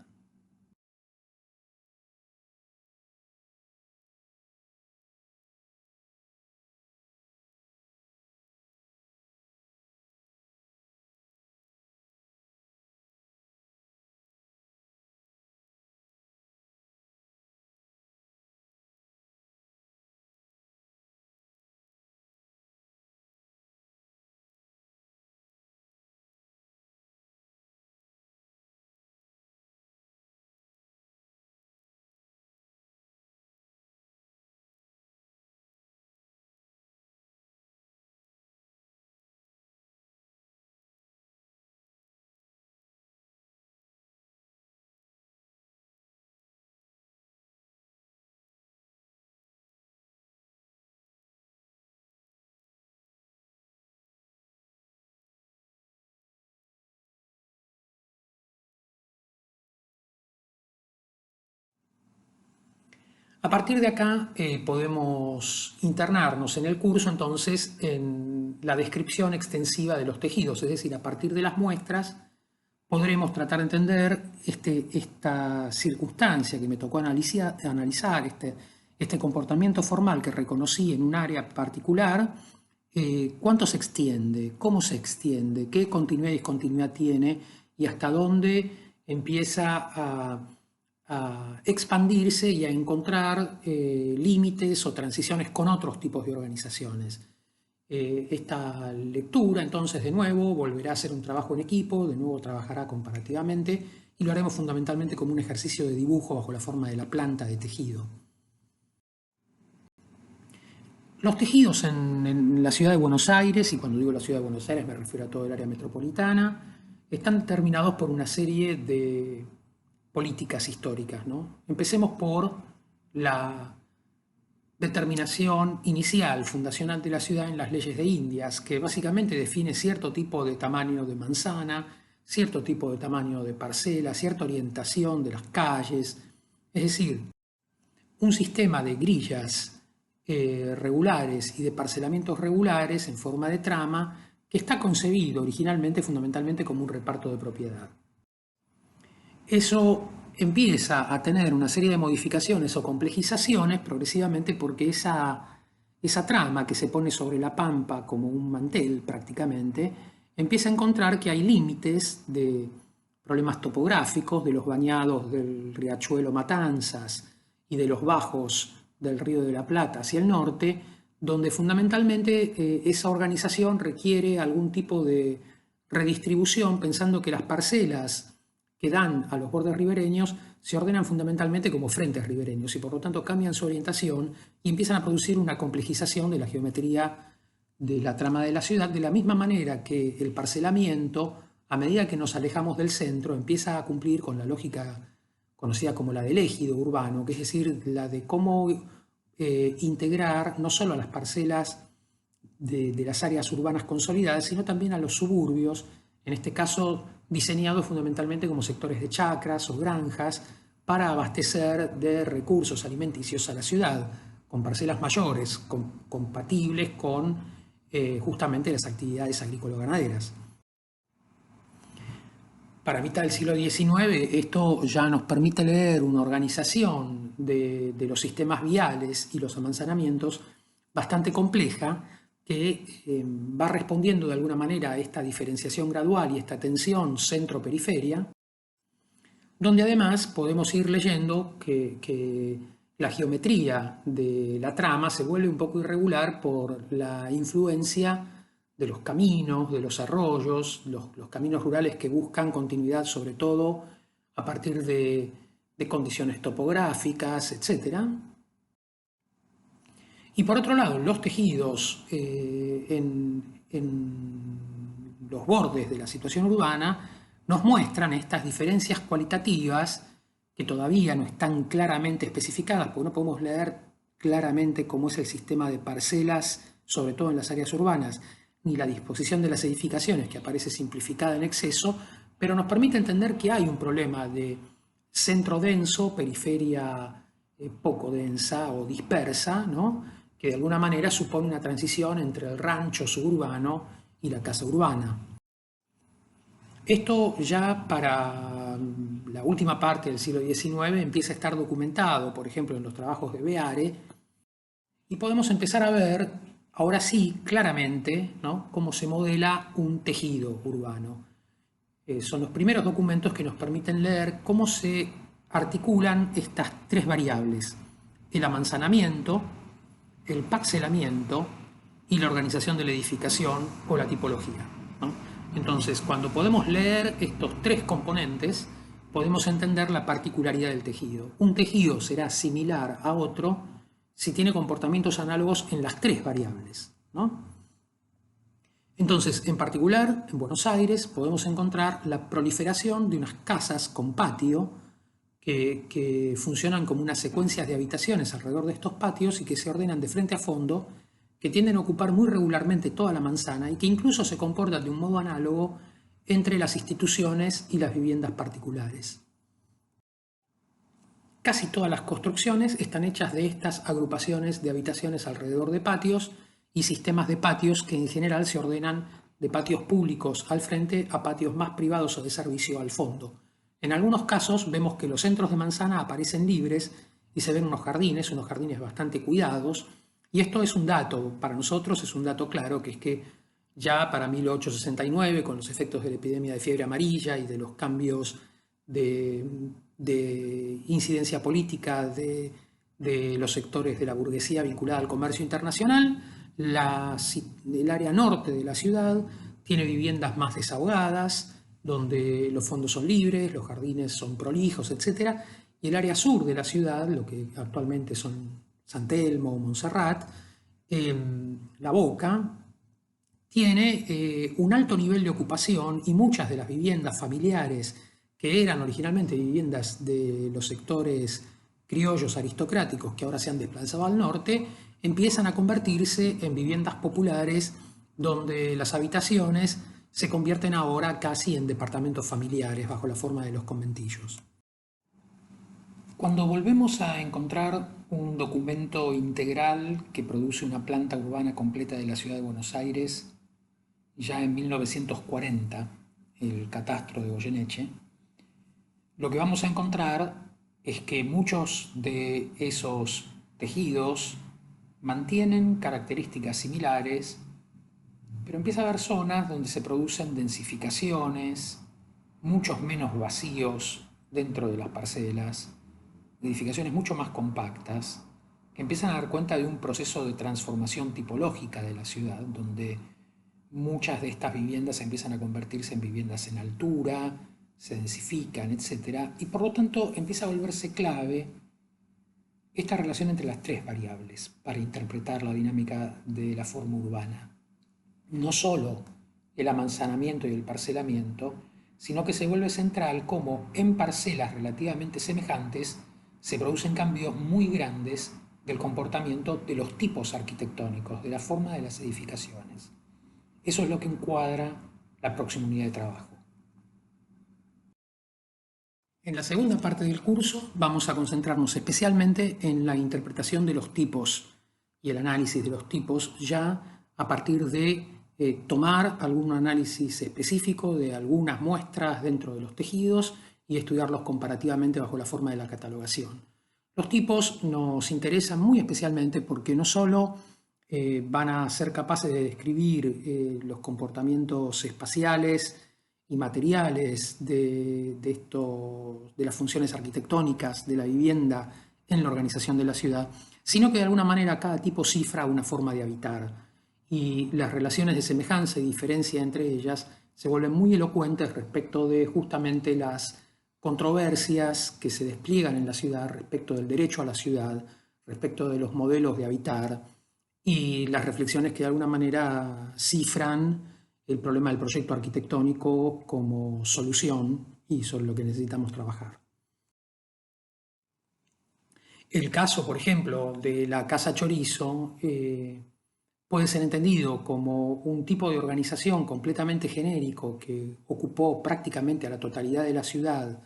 [SPEAKER 1] A partir de acá podemos internarnos en el curso entonces en la descripción extensiva de los tejidos, es decir, a partir de las muestras podremos tratar de entender esta circunstancia que me tocó analizar este comportamiento formal que reconocí en un área particular, cuánto se extiende, cómo se extiende, qué continuidad y discontinuidad tiene y hasta dónde empieza a expandirse y a encontrar límites o transiciones con otros tipos de organizaciones. Esta lectura, entonces, de nuevo, volverá a ser un trabajo en equipo, de nuevo trabajará comparativamente y lo haremos fundamentalmente como un ejercicio de dibujo bajo la forma de la planta de tejido. Los tejidos en la ciudad de Buenos Aires, y cuando digo la ciudad de Buenos Aires me refiero a todo el área metropolitana, están determinados por una serie de políticas históricas, ¿no? Empecemos por la determinación inicial, fundacional de la ciudad en las leyes de Indias, que básicamente define cierto tipo de tamaño de manzana, cierto tipo de tamaño de parcela, cierta orientación de las calles, es decir, un sistema de grillas regulares y de parcelamientos regulares en forma de trama que está concebido originalmente fundamentalmente como un reparto de propiedad. Eso empieza a tener una serie de modificaciones o complejizaciones progresivamente porque esa trama que se pone sobre la pampa como un mantel prácticamente, empieza a encontrar que hay límites de problemas topográficos, de los bañados del riachuelo Matanzas y de los bajos del Río de la Plata hacia el norte, donde fundamentalmente esa organización requiere algún tipo de redistribución, pensando que las parcelas que dan a los bordes ribereños se ordenan fundamentalmente como frentes ribereños y por lo tanto cambian su orientación y empiezan a producir una complejización de la geometría de la trama de la ciudad, de la misma manera que el parcelamiento, a medida que nos alejamos del centro, empieza a cumplir con la lógica conocida como la del ejido urbano, que es decir, la de cómo integrar no solo a las parcelas de las áreas urbanas consolidadas, sino también a los suburbios, en este caso diseñados fundamentalmente como sectores de chacras o granjas, para abastecer de recursos alimenticios a la ciudad, con parcelas mayores, compatibles con justamente las actividades agrícola-ganaderas. Para mitad del siglo XIX esto ya nos permite leer una organización de los sistemas viales y los amanzanamientos bastante compleja, que va respondiendo de alguna manera a esta diferenciación gradual y esta tensión centro-periferia, donde además podemos ir leyendo que la geometría de la trama se vuelve un poco irregular por la influencia de los caminos, de los arroyos, los caminos rurales que buscan continuidad sobre todo a partir de condiciones topográficas, etc. Y por otro lado, los tejidos en los bordes de la situación urbana nos muestran estas diferencias cualitativas que todavía no están claramente especificadas, porque no podemos leer claramente cómo es el sistema de parcelas, sobre todo en las áreas urbanas, ni la disposición de las edificaciones, que aparece simplificada en exceso, pero nos permite entender que hay un problema de centro denso, periferia poco densa o dispersa, ¿no? Que de alguna manera supone una transición entre el rancho suburbano y la casa urbana. Esto ya para la última parte del siglo XIX empieza a estar documentado, por ejemplo, en los trabajos de Beare, y podemos empezar a ver, ahora sí, claramente, ¿no?, cómo se modela un tejido urbano. Son los primeros documentos que nos permiten leer cómo se articulan estas tres variables: el amanzanamiento, el parcelamiento y la organización de la edificación o la tipología, ¿no? Entonces, cuando podemos leer estos tres componentes, podemos entender la particularidad del tejido. Un tejido será similar a otro si tiene comportamientos análogos en las tres variables, ¿no? Entonces, en particular, en Buenos Aires podemos encontrar la proliferación de unas casas con patio que funcionan como unas secuencias de habitaciones alrededor de estos patios y que se ordenan de frente a fondo, que tienden a ocupar muy regularmente toda la manzana y que incluso se comportan de un modo análogo entre las instituciones y las viviendas particulares. Casi todas las construcciones están hechas de estas agrupaciones de habitaciones alrededor de patios y sistemas de patios que en general se ordenan de patios públicos al frente a patios más privados o de servicio al fondo. En algunos casos vemos que los centros de manzana aparecen libres y se ven unos jardines bastante cuidados, y esto es un dato, para nosotros es un dato claro, que es que ya para 1869, con los efectos de la epidemia de fiebre amarilla y de los cambios de incidencia política de los sectores de la burguesía vinculada al comercio internacional, el área norte de la ciudad tiene viviendas más desahogadas, donde los fondos son libres, los jardines son prolijos, etc. Y el área sur de la ciudad, lo que actualmente son San Telmo o Montserrat, La Boca, tiene un alto nivel de ocupación, y muchas de las viviendas familiares que eran originalmente viviendas de los sectores criollos aristocráticos que ahora se han desplazado al norte, empiezan a convertirse en viviendas populares donde las habitaciones se convierten ahora casi en departamentos familiares bajo la forma de los conventillos. Cuando volvemos a encontrar un documento integral que produce una planta urbana completa de la ciudad de Buenos Aires, ya en 1940, el catastro de Goyeneche, lo que vamos a encontrar es que muchos de esos tejidos mantienen características similares, pero empieza a haber zonas donde se producen densificaciones, muchos menos vacíos dentro de las parcelas, edificaciones mucho más compactas, que empiezan a dar cuenta de un proceso de transformación tipológica de la ciudad, donde muchas de estas viviendas empiezan a convertirse en viviendas en altura, se densifican, etc. Y por lo tanto empieza a volverse clave esta relación entre las tres variables para interpretar la dinámica de la forma urbana. No solo el amanzanamiento y el parcelamiento, sino que se vuelve central cómo en parcelas relativamente semejantes se producen cambios muy grandes del comportamiento de los tipos arquitectónicos, de la forma de las edificaciones. Eso es lo que encuadra la próxima unidad de trabajo. En la segunda parte del curso vamos a concentrarnos especialmente en la interpretación de los tipos y el análisis de los tipos, ya a partir de tomar algún análisis específico de algunas muestras dentro de los tejidos y estudiarlos comparativamente bajo la forma de la catalogación. Los tipos nos interesan muy especialmente porque no solo van a ser capaces de describir los comportamientos espaciales y materiales de las funciones arquitectónicas de la vivienda en la organización de la ciudad, sino que de alguna manera cada tipo cifra una forma de habitar, y las relaciones de semejanza y diferencia entre ellas se vuelven muy elocuentes respecto de justamente las controversias que se despliegan en la ciudad respecto del derecho a la ciudad, respecto de los modelos de habitar, y las reflexiones que de alguna manera cifran el problema del proyecto arquitectónico como solución y sobre lo que necesitamos trabajar. El caso, por ejemplo, de la Casa Chorizo puede ser entendido como un tipo de organización completamente genérico que ocupó prácticamente a la totalidad de la ciudad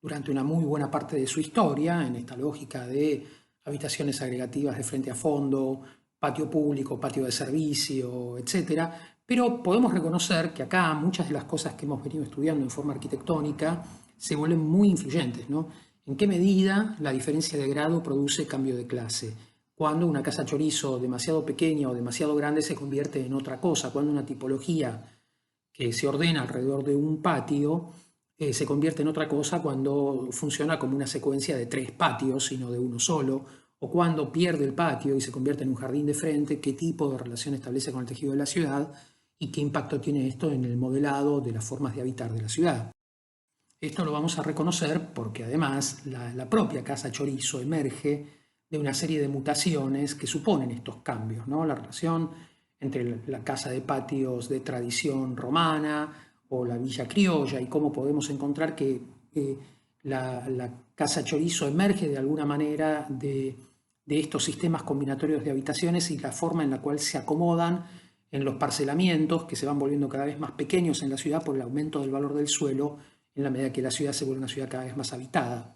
[SPEAKER 1] durante una muy buena parte de su historia, en esta lógica de habitaciones agregativas de frente a fondo, patio público, patio de servicio, etc. Pero podemos reconocer que acá muchas de las cosas que hemos venido estudiando en forma arquitectónica se vuelven muy influyentes, ¿no? ¿En qué medida la diferencia de grado produce cambio de clase? Cuando una casa chorizo demasiado pequeña o demasiado grande se convierte en otra cosa, cuando una tipología que se ordena alrededor de un patio se convierte en otra cosa cuando funciona como una secuencia de 3 patios y no de uno solo, o cuando pierde el patio y se convierte en un jardín de frente, qué tipo de relación establece con el tejido de la ciudad y qué impacto tiene esto en el modelado de las formas de habitar de la ciudad. Esto lo vamos a reconocer porque además la propia casa chorizo emerge de una serie de mutaciones que suponen estos cambios, ¿no? La relación entre la casa de patios de tradición romana o la villa criolla y cómo podemos encontrar que la casa chorizo emerge de alguna manera de estos sistemas combinatorios de habitaciones y la forma en la cual se acomodan en los parcelamientos que se van volviendo cada vez más pequeños en la ciudad por el aumento del valor del suelo en la medida que la ciudad se vuelve una ciudad cada vez más habitada.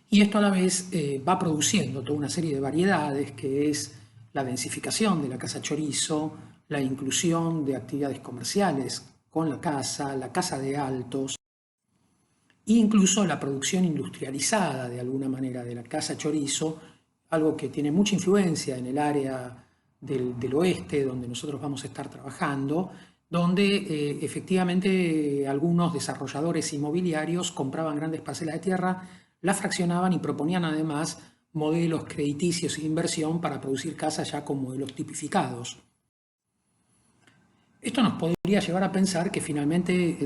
[SPEAKER 1] Y esto a la vez va produciendo toda una serie de variedades, que es la densificación de la casa chorizo, la inclusión de actividades comerciales con la casa de altos, e incluso la producción industrializada de alguna manera de la casa chorizo, algo que tiene mucha influencia en el área del oeste, donde nosotros vamos a estar trabajando, donde efectivamente algunos desarrolladores inmobiliarios compraban grandes parcelas de tierra, las fraccionaban y proponían además modelos crediticios de inversión para producir casas ya con modelos tipificados. Esto nos podría llevar a pensar que finalmente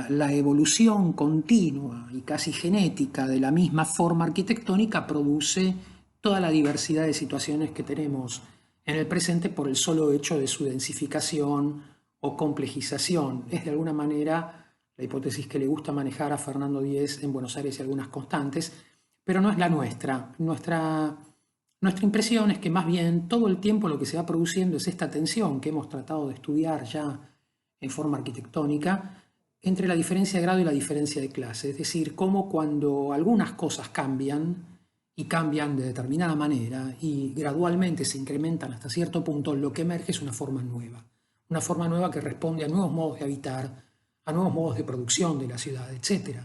[SPEAKER 1] la evolución continua y casi genética de la misma forma arquitectónica produce toda la diversidad de situaciones que tenemos en el presente por el solo hecho de su densificación o complejización. Es de alguna manera la hipótesis que le gusta manejar a Fernando Díez en Buenos Aires y algunas constantes, pero no es la nuestra. Nuestra impresión es que más bien todo el tiempo lo que se va produciendo es esta tensión que hemos tratado de estudiar ya en forma arquitectónica entre la diferencia de grado y la diferencia de clase. Es decir, cómo cuando algunas cosas cambian y cambian de determinada manera y gradualmente se incrementan hasta cierto punto, lo que emerge es una forma nueva. Una forma nueva que responde a nuevos modos de habitar, a nuevos modos de producción de la ciudad, etc.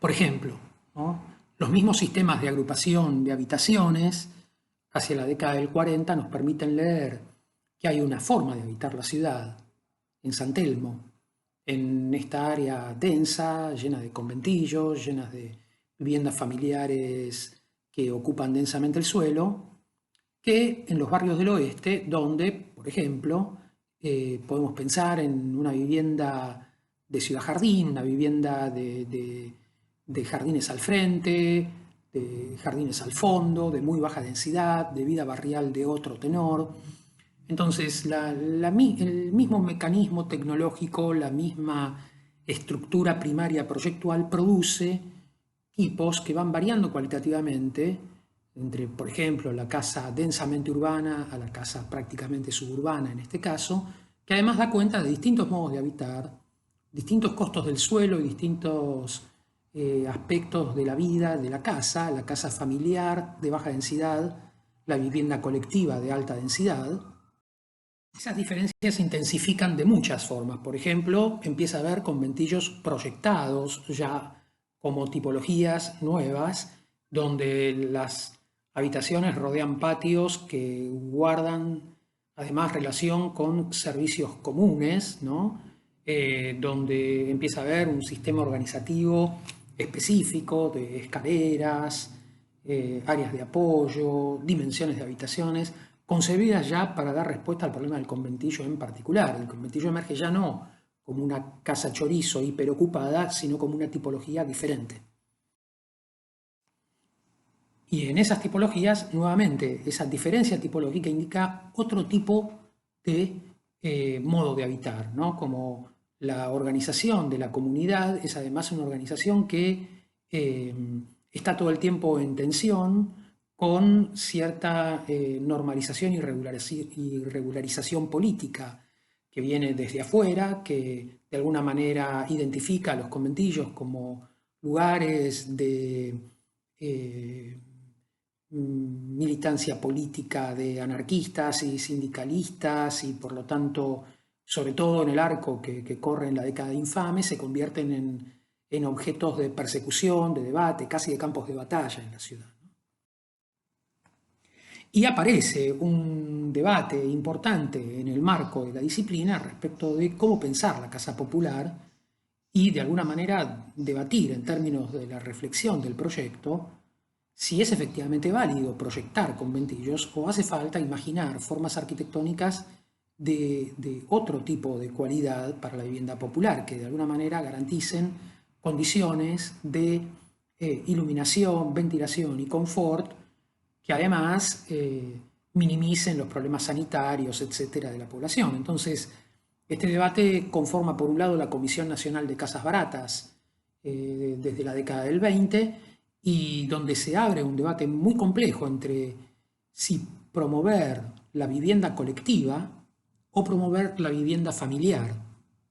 [SPEAKER 1] Por ejemplo, ¿no? Los mismos sistemas de agrupación de habitaciones hacia la década del 40 nos permiten leer que hay una forma de habitar la ciudad en San Telmo, en esta área densa, llena de conventillos, llenas de viviendas familiares que ocupan densamente el suelo, que en los barrios del oeste, donde, por ejemplo, podemos pensar en una vivienda de ciudad jardín, una vivienda de jardines al frente, de jardines al fondo, de muy baja densidad, de vida barrial de otro tenor. Entonces, el mismo mecanismo tecnológico, la misma estructura primaria proyectual produce tipos que van variando cualitativamente entre, por ejemplo, la casa densamente urbana a la casa prácticamente suburbana en este caso, que además da cuenta de distintos modos de habitar, distintos costos del suelo y distintos aspectos de la vida de la casa familiar de baja densidad, la vivienda colectiva de alta densidad. Esas diferencias se intensifican de muchas formas. Por ejemplo, empieza a haber conventillos proyectados ya como tipologías nuevas, donde las habitaciones rodean patios que guardan además relación con servicios comunes, ¿no? Donde empieza a haber un sistema organizativo específico de escaleras, áreas de apoyo, dimensiones de habitaciones, concebidas ya para dar respuesta al problema del conventillo en particular. El conventillo emerge ya no como una casa chorizo hiperocupada, sino como una tipología diferente. Y en esas tipologías, nuevamente, esa diferencia tipológica indica otro tipo de modo de habitar, ¿no? Como la organización de la comunidad es además una organización que está todo el tiempo en tensión con cierta normalización y regularización política que viene desde afuera, que de alguna manera identifica a los conventillos como lugares de militancia política de anarquistas y sindicalistas y por lo tanto, sobre todo en el arco que corre en la década infame, se convierten en objetos de persecución, de debate, casi de campos de batalla en la ciudad. Y aparece un debate importante en el marco de la disciplina respecto de cómo pensar la casa popular y de alguna manera debatir en términos de la reflexión del proyecto si es efectivamente válido proyectar conventillos o hace falta imaginar formas arquitectónicas de otro tipo de cualidad para la vivienda popular, que de alguna manera garanticen condiciones de iluminación, ventilación y confort, que además minimicen los problemas sanitarios, etcétera, de la población. Entonces, este debate conforma, por un lado, la Comisión Nacional de Casas Baratas desde la década del 20, y donde se abre un debate muy complejo entre si promover la vivienda colectiva o promover la vivienda familiar.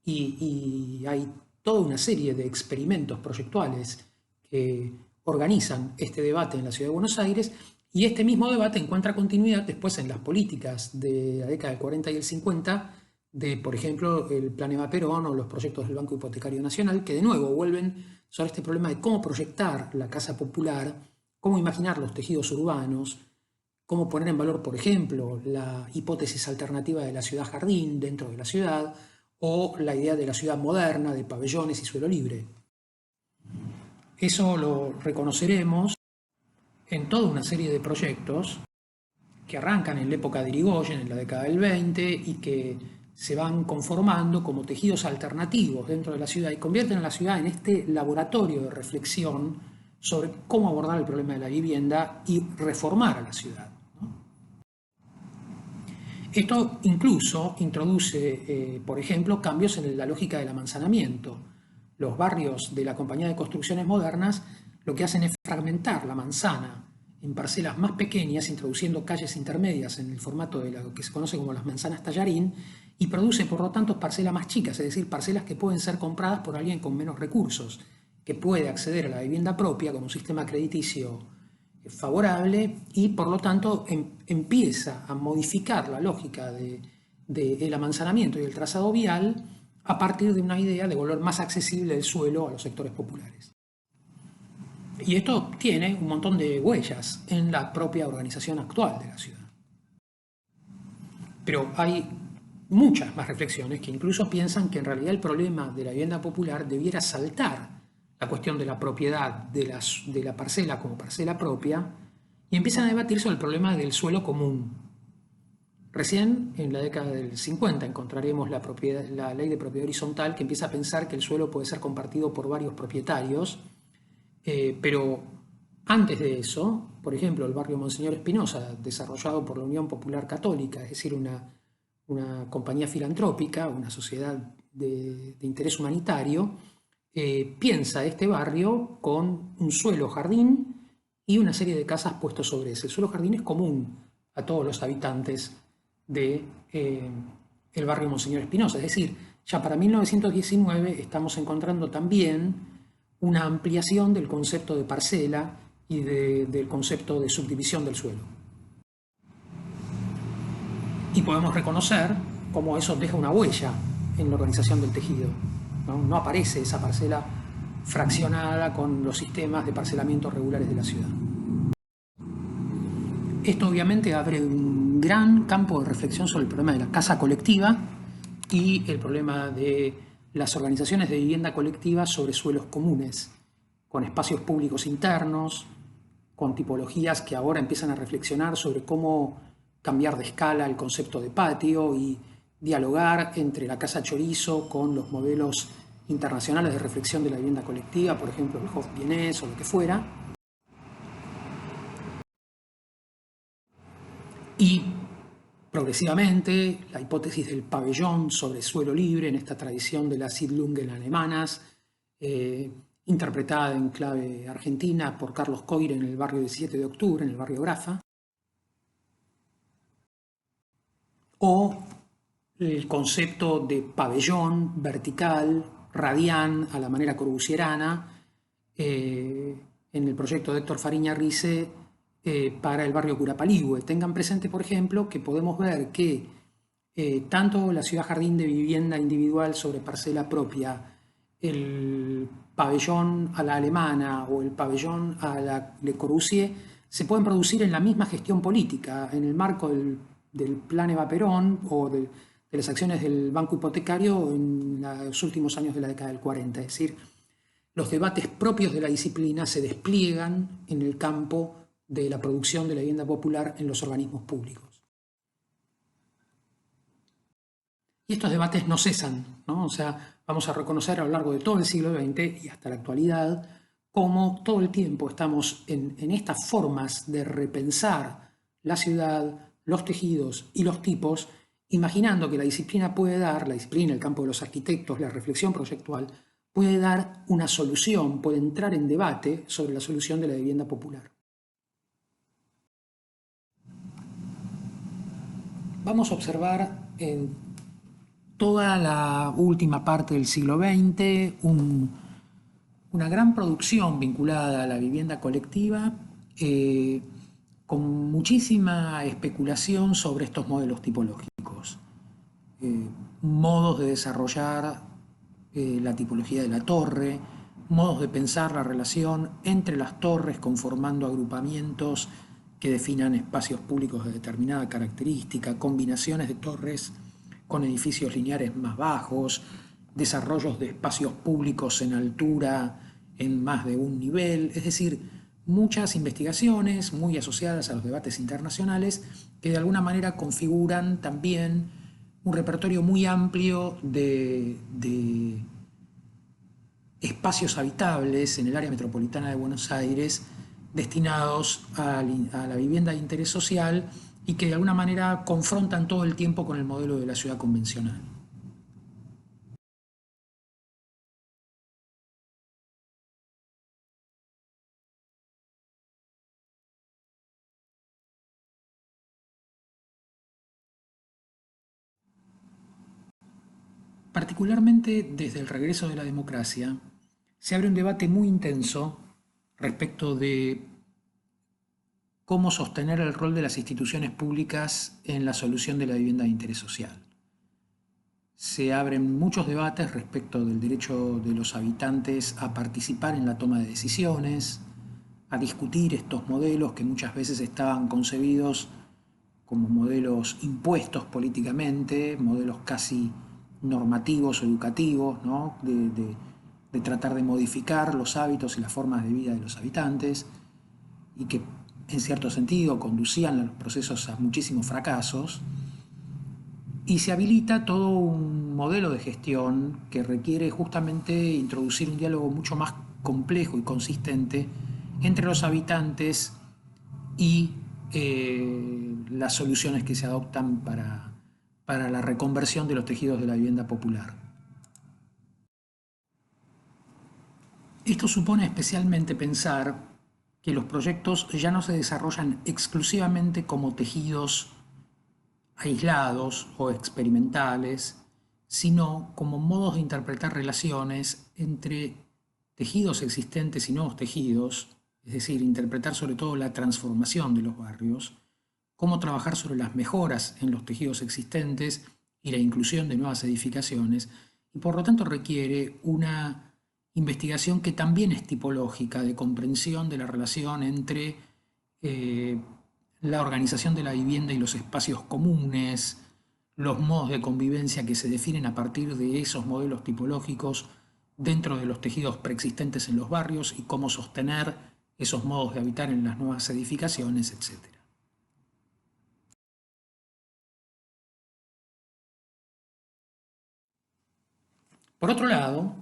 [SPEAKER 1] Y hay toda una serie de experimentos proyectuales que organizan este debate en la Ciudad de Buenos Aires, y este mismo debate encuentra continuidad después en las políticas de la década del 40 y el 50, de, por ejemplo, el Plan Eva Perón o los proyectos del Banco Hipotecario Nacional, que de nuevo vuelven sobre este problema de cómo proyectar la casa popular, cómo imaginar los tejidos urbanos, cómo poner en valor, por ejemplo, la hipótesis alternativa de la ciudad jardín dentro de la ciudad, o la idea de la ciudad moderna, de pabellones y suelo libre. Eso lo reconoceremos en toda una serie de proyectos que arrancan en la época de Irigoyen, en la década del 20, y que se van conformando como tejidos alternativos dentro de la ciudad y convierten a la ciudad en este laboratorio de reflexión sobre cómo abordar el problema de la vivienda y reformar a la ciudad. Esto incluso introduce, por ejemplo, cambios en la lógica del amanzanamiento. Los barrios de la Compañía de Construcciones Modernas lo que hacen es fragmentar la manzana en parcelas más pequeñas, introduciendo calles intermedias en el formato de lo que se conoce como las manzanas tallarín, y produce por lo tanto parcelas más chicas, es decir, parcelas que pueden ser compradas por alguien con menos recursos, que puede acceder a la vivienda propia con un sistema crediticio favorable, y por lo tanto empieza a modificar la lógica del amanzanamiento y el trazado vial a partir de una idea de volver más accesible el suelo a los sectores populares. Y esto tiene un montón de huellas en la propia organización actual de la ciudad. Pero hay muchas más reflexiones que incluso piensan que en realidad el problema de la vivienda popular debiera saltar la cuestión de la propiedad de la parcela como parcela propia, y empiezan a debatir sobre el problema del suelo común. Recién, en la década del 50, encontraremos la ley de propiedad horizontal, que empieza a pensar que el suelo puede ser compartido por varios propietarios, pero antes de eso, por ejemplo, el barrio Monseñor Espinosa, desarrollado por la Unión Popular Católica, es decir, una compañía filantrópica, una sociedad de interés humanitario, piensa este barrio con un suelo jardín y una serie de casas puestos sobre ese. El suelo jardín es común a todos los habitantes del barrio Monseñor Espinosa. Es decir, ya para 1919 estamos encontrando también una ampliación del concepto de parcela y del concepto de subdivisión del suelo. Y podemos reconocer cómo eso deja una huella en la organización del tejido. No aparece esa parcela fraccionada con los sistemas de parcelamiento regulares de la ciudad. Esto obviamente abre un gran campo de reflexión sobre el problema de la casa colectiva y el problema de las organizaciones de vivienda colectiva sobre suelos comunes, con espacios públicos internos, con tipologías que ahora empiezan a reflexionar sobre cómo cambiar de escala el concepto de patio y dialogar entre la casa chorizo con los modelos internacionales de reflexión de la vivienda colectiva, por ejemplo el Hof vienés o lo que fuera. Y progresivamente la hipótesis del pabellón sobre suelo libre en esta tradición de las Siedlungen alemanas interpretada en clave argentina por Carlos Coire en el barrio 17 de octubre, en el barrio Grafa, o el concepto de pabellón vertical, radián, a la manera corbusierana, en el proyecto de Héctor Fariña Rice para el barrio Curapaligüe. Tengan presente, por ejemplo, que podemos ver que tanto la ciudad jardín de vivienda individual sobre parcela propia, el pabellón a la alemana o el pabellón a la Le Corbusier, se pueden producir en la misma gestión política, en el marco del plan Eva Perón o de las acciones del Banco Hipotecario en los últimos años de la década del 40. Es decir, los debates propios de la disciplina se despliegan en el campo de la producción de la vivienda popular en los organismos públicos. Y estos debates no cesan, ¿no? O sea, vamos a reconocer a lo largo de todo el siglo XX y hasta la actualidad cómo todo el tiempo estamos en estas formas de repensar la ciudad, los tejidos y los tipos, imaginando que la disciplina puede dar, la disciplina, el campo de los arquitectos, la reflexión proyectual, puede dar una solución, puede entrar en debate sobre la solución de la vivienda popular. Vamos a observar en toda la última parte del siglo XX una gran producción vinculada a la vivienda colectiva, con muchísima especulación sobre estos modelos tipológicos, modos de desarrollar la tipología de la torre, modos de pensar la relación entre las torres conformando agrupamientos que definan espacios públicos de determinada característica, combinaciones de torres con edificios lineares más bajos, desarrollos de espacios públicos en altura en más de un nivel, es decir, muchas investigaciones muy asociadas a los debates internacionales que de alguna manera configuran también un repertorio muy amplio de espacios habitables en el área metropolitana de Buenos Aires destinados a la vivienda de interés social y que de alguna manera confrontan todo el tiempo con el modelo de la ciudad convencional. Particularmente desde el regreso de la democracia, se abre un debate muy intenso respecto de cómo sostener el rol de las instituciones públicas en la solución de la vivienda de interés social. Se abren muchos debates respecto del derecho de los habitantes a participar en la toma de decisiones, a discutir estos modelos que muchas veces estaban concebidos como modelos impuestos políticamente, modelos casi normativos o educativos, ¿no? de tratar de modificar los hábitos y las formas de vida de los habitantes, y que en cierto sentido conducían a los procesos a muchísimos fracasos, y se habilita todo un modelo de gestión que requiere justamente introducir un diálogo mucho más complejo y consistente entre los habitantes y las soluciones que se adoptan para la reconversión de los tejidos de la vivienda popular. Esto supone especialmente pensar que los proyectos ya no se desarrollan exclusivamente como tejidos aislados o experimentales, sino como modos de interpretar relaciones entre tejidos existentes y nuevos tejidos, es decir, interpretar sobre todo la transformación de los barrios, cómo trabajar sobre las mejoras en los tejidos existentes y la inclusión de nuevas edificaciones, y por lo tanto requiere una investigación que también es tipológica, de comprensión de la relación entre la organización de la vivienda y los espacios comunes, los modos de convivencia que se definen a partir de esos modelos tipológicos dentro de los tejidos preexistentes en los barrios y cómo sostener esos modos de habitar en las nuevas edificaciones, etc. Por otro lado,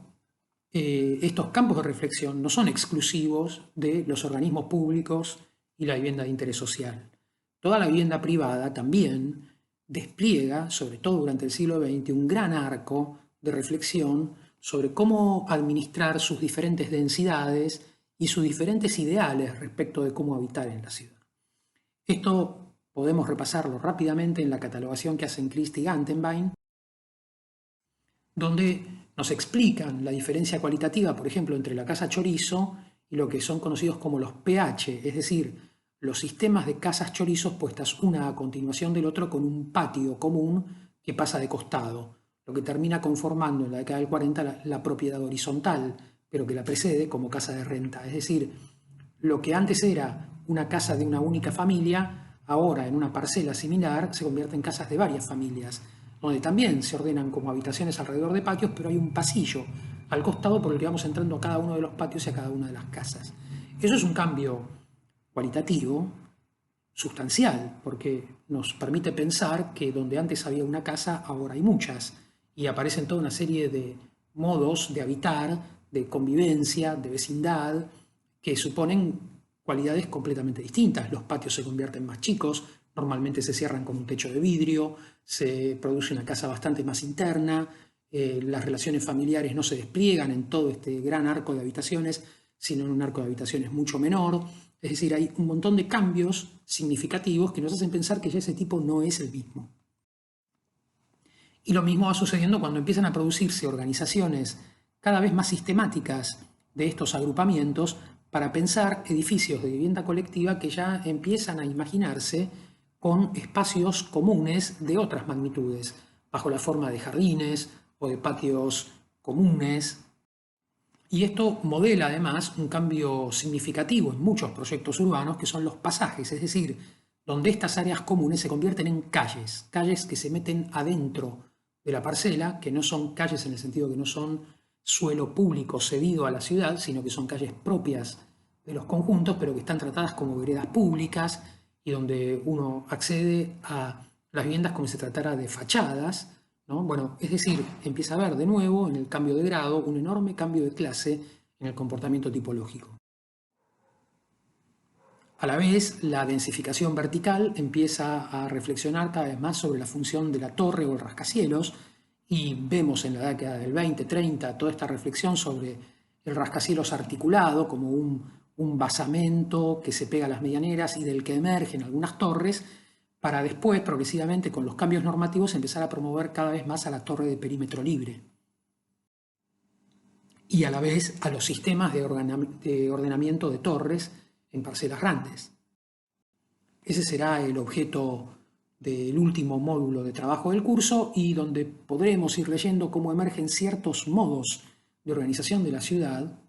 [SPEAKER 1] estos campos de reflexión no son exclusivos de los organismos públicos y la vivienda de interés social. Toda la vivienda privada también despliega, sobre todo durante el siglo XX, un gran arco de reflexión sobre cómo administrar sus diferentes densidades y sus diferentes ideales respecto de cómo habitar en la ciudad. Esto podemos repasarlo rápidamente en la catalogación que hacen Christ y Gantenbein, donde nos explican la diferencia cualitativa, por ejemplo, entre la casa chorizo y lo que son conocidos como los PH, es decir, los sistemas de casas chorizos puestas una a continuación del otro con un patio común que pasa de costado, lo que termina conformando en la década del 40 la propiedad horizontal, pero que la precede como casa de renta. Es decir, lo que antes era una casa de una única familia, ahora en una parcela similar se convierte en casas de varias familias, donde también se ordenan como habitaciones alrededor de patios, pero hay un pasillo al costado por el que vamos entrando a cada uno de los patios y a cada una de las casas. Eso es un cambio cualitativo sustancial, porque nos permite pensar que donde antes había una casa, ahora hay muchas, y aparecen toda una serie de modos de habitar, de convivencia, de vecindad, que suponen cualidades completamente distintas. Los patios se convierten más chicos, normalmente se cierran con un techo de vidrio, se produce una casa bastante más interna, las relaciones familiares no se despliegan en todo este gran arco de habitaciones, sino en un arco de habitaciones mucho menor. Es decir, hay un montón de cambios significativos que nos hacen pensar que ya ese tipo no es el mismo. Y lo mismo va sucediendo cuando empiezan a producirse organizaciones cada vez más sistemáticas de estos agrupamientos para pensar edificios de vivienda colectiva que ya empiezan a imaginarse con espacios comunes de otras magnitudes, bajo la forma de jardines o de patios comunes. Y esto modela además un cambio significativo en muchos proyectos urbanos que son los pasajes, es decir, donde estas áreas comunes se convierten en calles, calles que se meten adentro de la parcela, que no son calles en el sentido que no son suelo público cedido a la ciudad, sino que son calles propias de los conjuntos, pero que están tratadas como veredas públicas y donde uno accede a las viviendas como si se tratara de fachadas, ¿no? Bueno, es decir, empieza a haber de nuevo en el cambio de grado un enorme cambio de clase en el comportamiento tipológico. A la vez, la densificación vertical empieza a reflexionar cada vez más sobre la función de la torre o el rascacielos y vemos en la década del 20, 30 toda esta reflexión sobre el rascacielos articulado como un basamento que se pega a las medianeras y del que emergen algunas torres, para después, progresivamente, con los cambios normativos, empezar a promover cada vez más a la torre de perímetro libre y a la vez a los sistemas de ordenamiento de torres en parcelas grandes. Ese será el objeto del último módulo de trabajo del curso y donde podremos ir leyendo cómo emergen ciertos modos de organización de la ciudad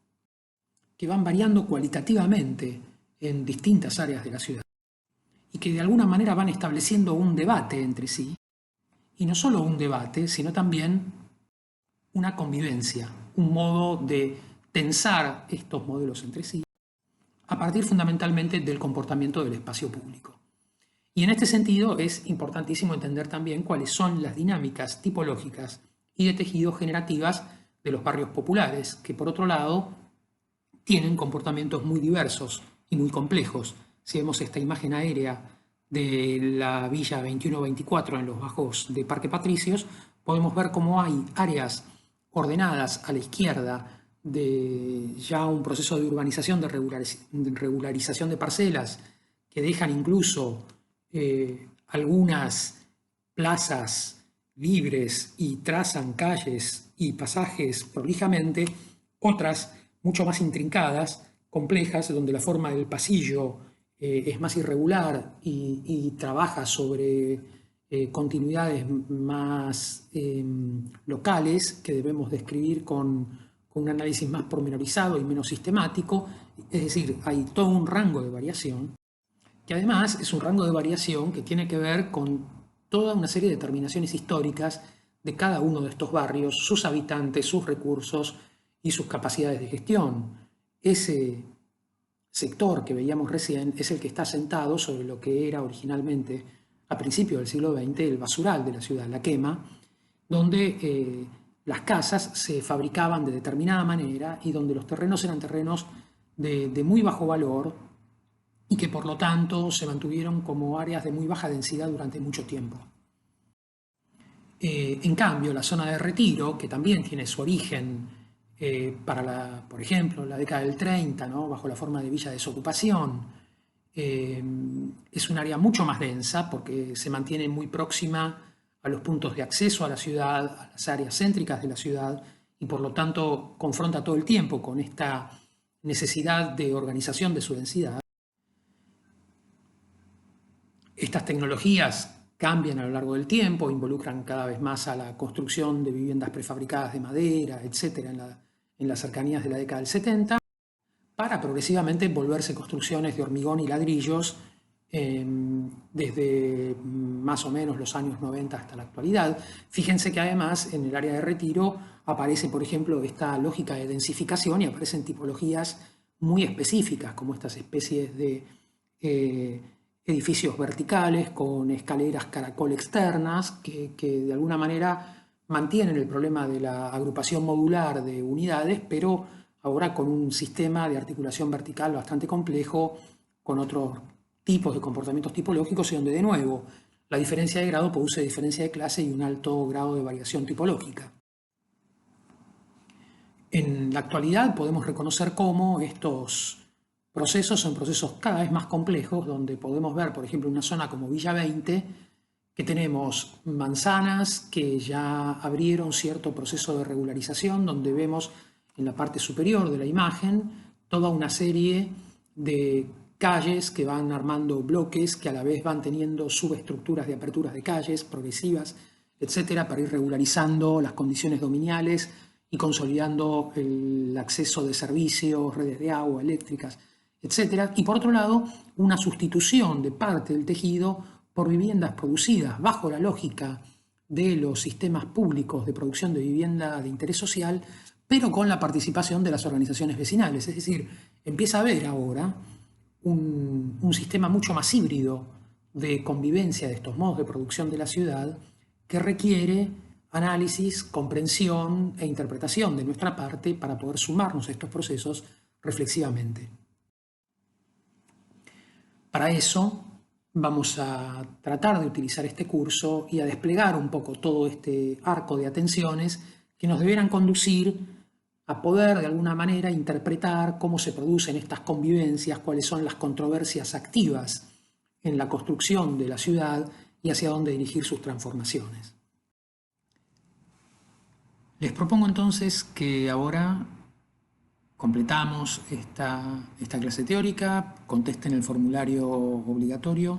[SPEAKER 1] que van variando cualitativamente en distintas áreas de la ciudad y que de alguna manera van estableciendo un debate entre sí, y no solo un debate, sino también una convivencia, un modo de tensar estos modelos entre sí, a partir fundamentalmente del comportamiento del espacio público. Y en este sentido es importantísimo entender también cuáles son las dinámicas tipológicas y de tejidos generativas de los barrios populares, que por otro lado tienen comportamientos muy diversos y muy complejos. Si vemos esta imagen aérea de la Villa 21-24 en los bajos de Parque Patricios, podemos ver cómo hay áreas ordenadas a la izquierda de ya un proceso de urbanización, de regularización de parcelas, que dejan incluso algunas plazas libres y trazan calles y pasajes prolijamente, otras mucho más intrincadas, complejas, donde la forma del pasillo es más irregular y trabaja sobre continuidades más locales que debemos describir con un análisis más pormenorizado y menos sistemático. Es decir, hay todo un rango de variación, que además es un rango de variación que tiene que ver con toda una serie de determinaciones históricas de cada uno de estos barrios, sus habitantes, sus recursos y sus capacidades de gestión. Ese sector que veíamos recién es el que está sentado sobre lo que era originalmente, a principios del siglo XX, el basural de la ciudad, la quema, donde las casas se fabricaban de determinada manera y donde los terrenos eran terrenos de muy bajo valor y que por lo tanto se mantuvieron como áreas de muy baja densidad durante mucho tiempo. En cambio, la zona de Retiro, que también tiene su origen por ejemplo, la década del 30, ¿no? Bajo la forma de villa de desocupación, es un área mucho más densa porque se mantiene muy próxima a los puntos de acceso a la ciudad, a las áreas céntricas de la ciudad, y por lo tanto confronta todo el tiempo con esta necesidad de organización de su densidad. Estas tecnologías cambian a lo largo del tiempo, involucran cada vez más a la construcción de viviendas prefabricadas de madera, etcétera, en las cercanías de la década del 70, para progresivamente volverse construcciones de hormigón y ladrillos desde más o menos los años 90 hasta la actualidad. Fíjense que además en el área de Retiro aparece, por ejemplo, esta lógica de densificación y aparecen tipologías muy específicas, como estas especies de edificios verticales con escaleras caracol externas que de alguna manera mantienen el problema de la agrupación modular de unidades, pero ahora con un sistema de articulación vertical bastante complejo, con otros tipos de comportamientos tipológicos y donde, de nuevo, la diferencia de grado produce diferencia de clase y un alto grado de variación tipológica. En la actualidad podemos reconocer cómo estos procesos son procesos cada vez más complejos, donde podemos ver, por ejemplo, una zona como Villa 20, que tenemos manzanas que ya abrieron cierto proceso de regularización, donde vemos en la parte superior de la imagen toda una serie de calles que van armando bloques, que a la vez van teniendo subestructuras de aperturas de calles progresivas, etcétera, para ir regularizando las condiciones dominiales y consolidando el acceso de servicios, redes de agua, eléctricas, etcétera. Y por otro lado, una sustitución de parte del tejido por viviendas producidas bajo la lógica de los sistemas públicos de producción de vivienda de interés social, pero con la participación de las organizaciones vecinales. Es decir, empieza a haber ahora un sistema mucho más híbrido de convivencia de estos modos de producción de la ciudad que requiere análisis, comprensión e interpretación de nuestra parte para poder sumarnos a estos procesos reflexivamente. Para eso vamos a tratar de utilizar este curso y a desplegar un poco todo este arco de atenciones que nos debieran conducir a poder de alguna manera interpretar cómo se producen estas convivencias, cuáles son las controversias activas en la construcción de la ciudad y hacia dónde dirigir sus transformaciones. Les propongo entonces que ahora completamos esta clase teórica, contesten el formulario obligatorio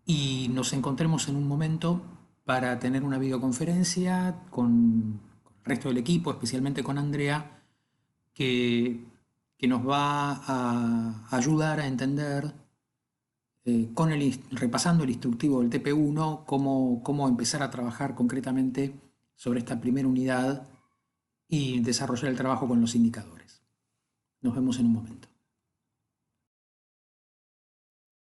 [SPEAKER 1] y nos encontremos en un momento para tener una videoconferencia con el resto del equipo, especialmente con Andrea, que nos va a ayudar a entender, repasando el instructivo del TP1, cómo empezar a trabajar concretamente sobre esta primera unidad y desarrollar el trabajo con los indicadores. Nos vemos en un momento.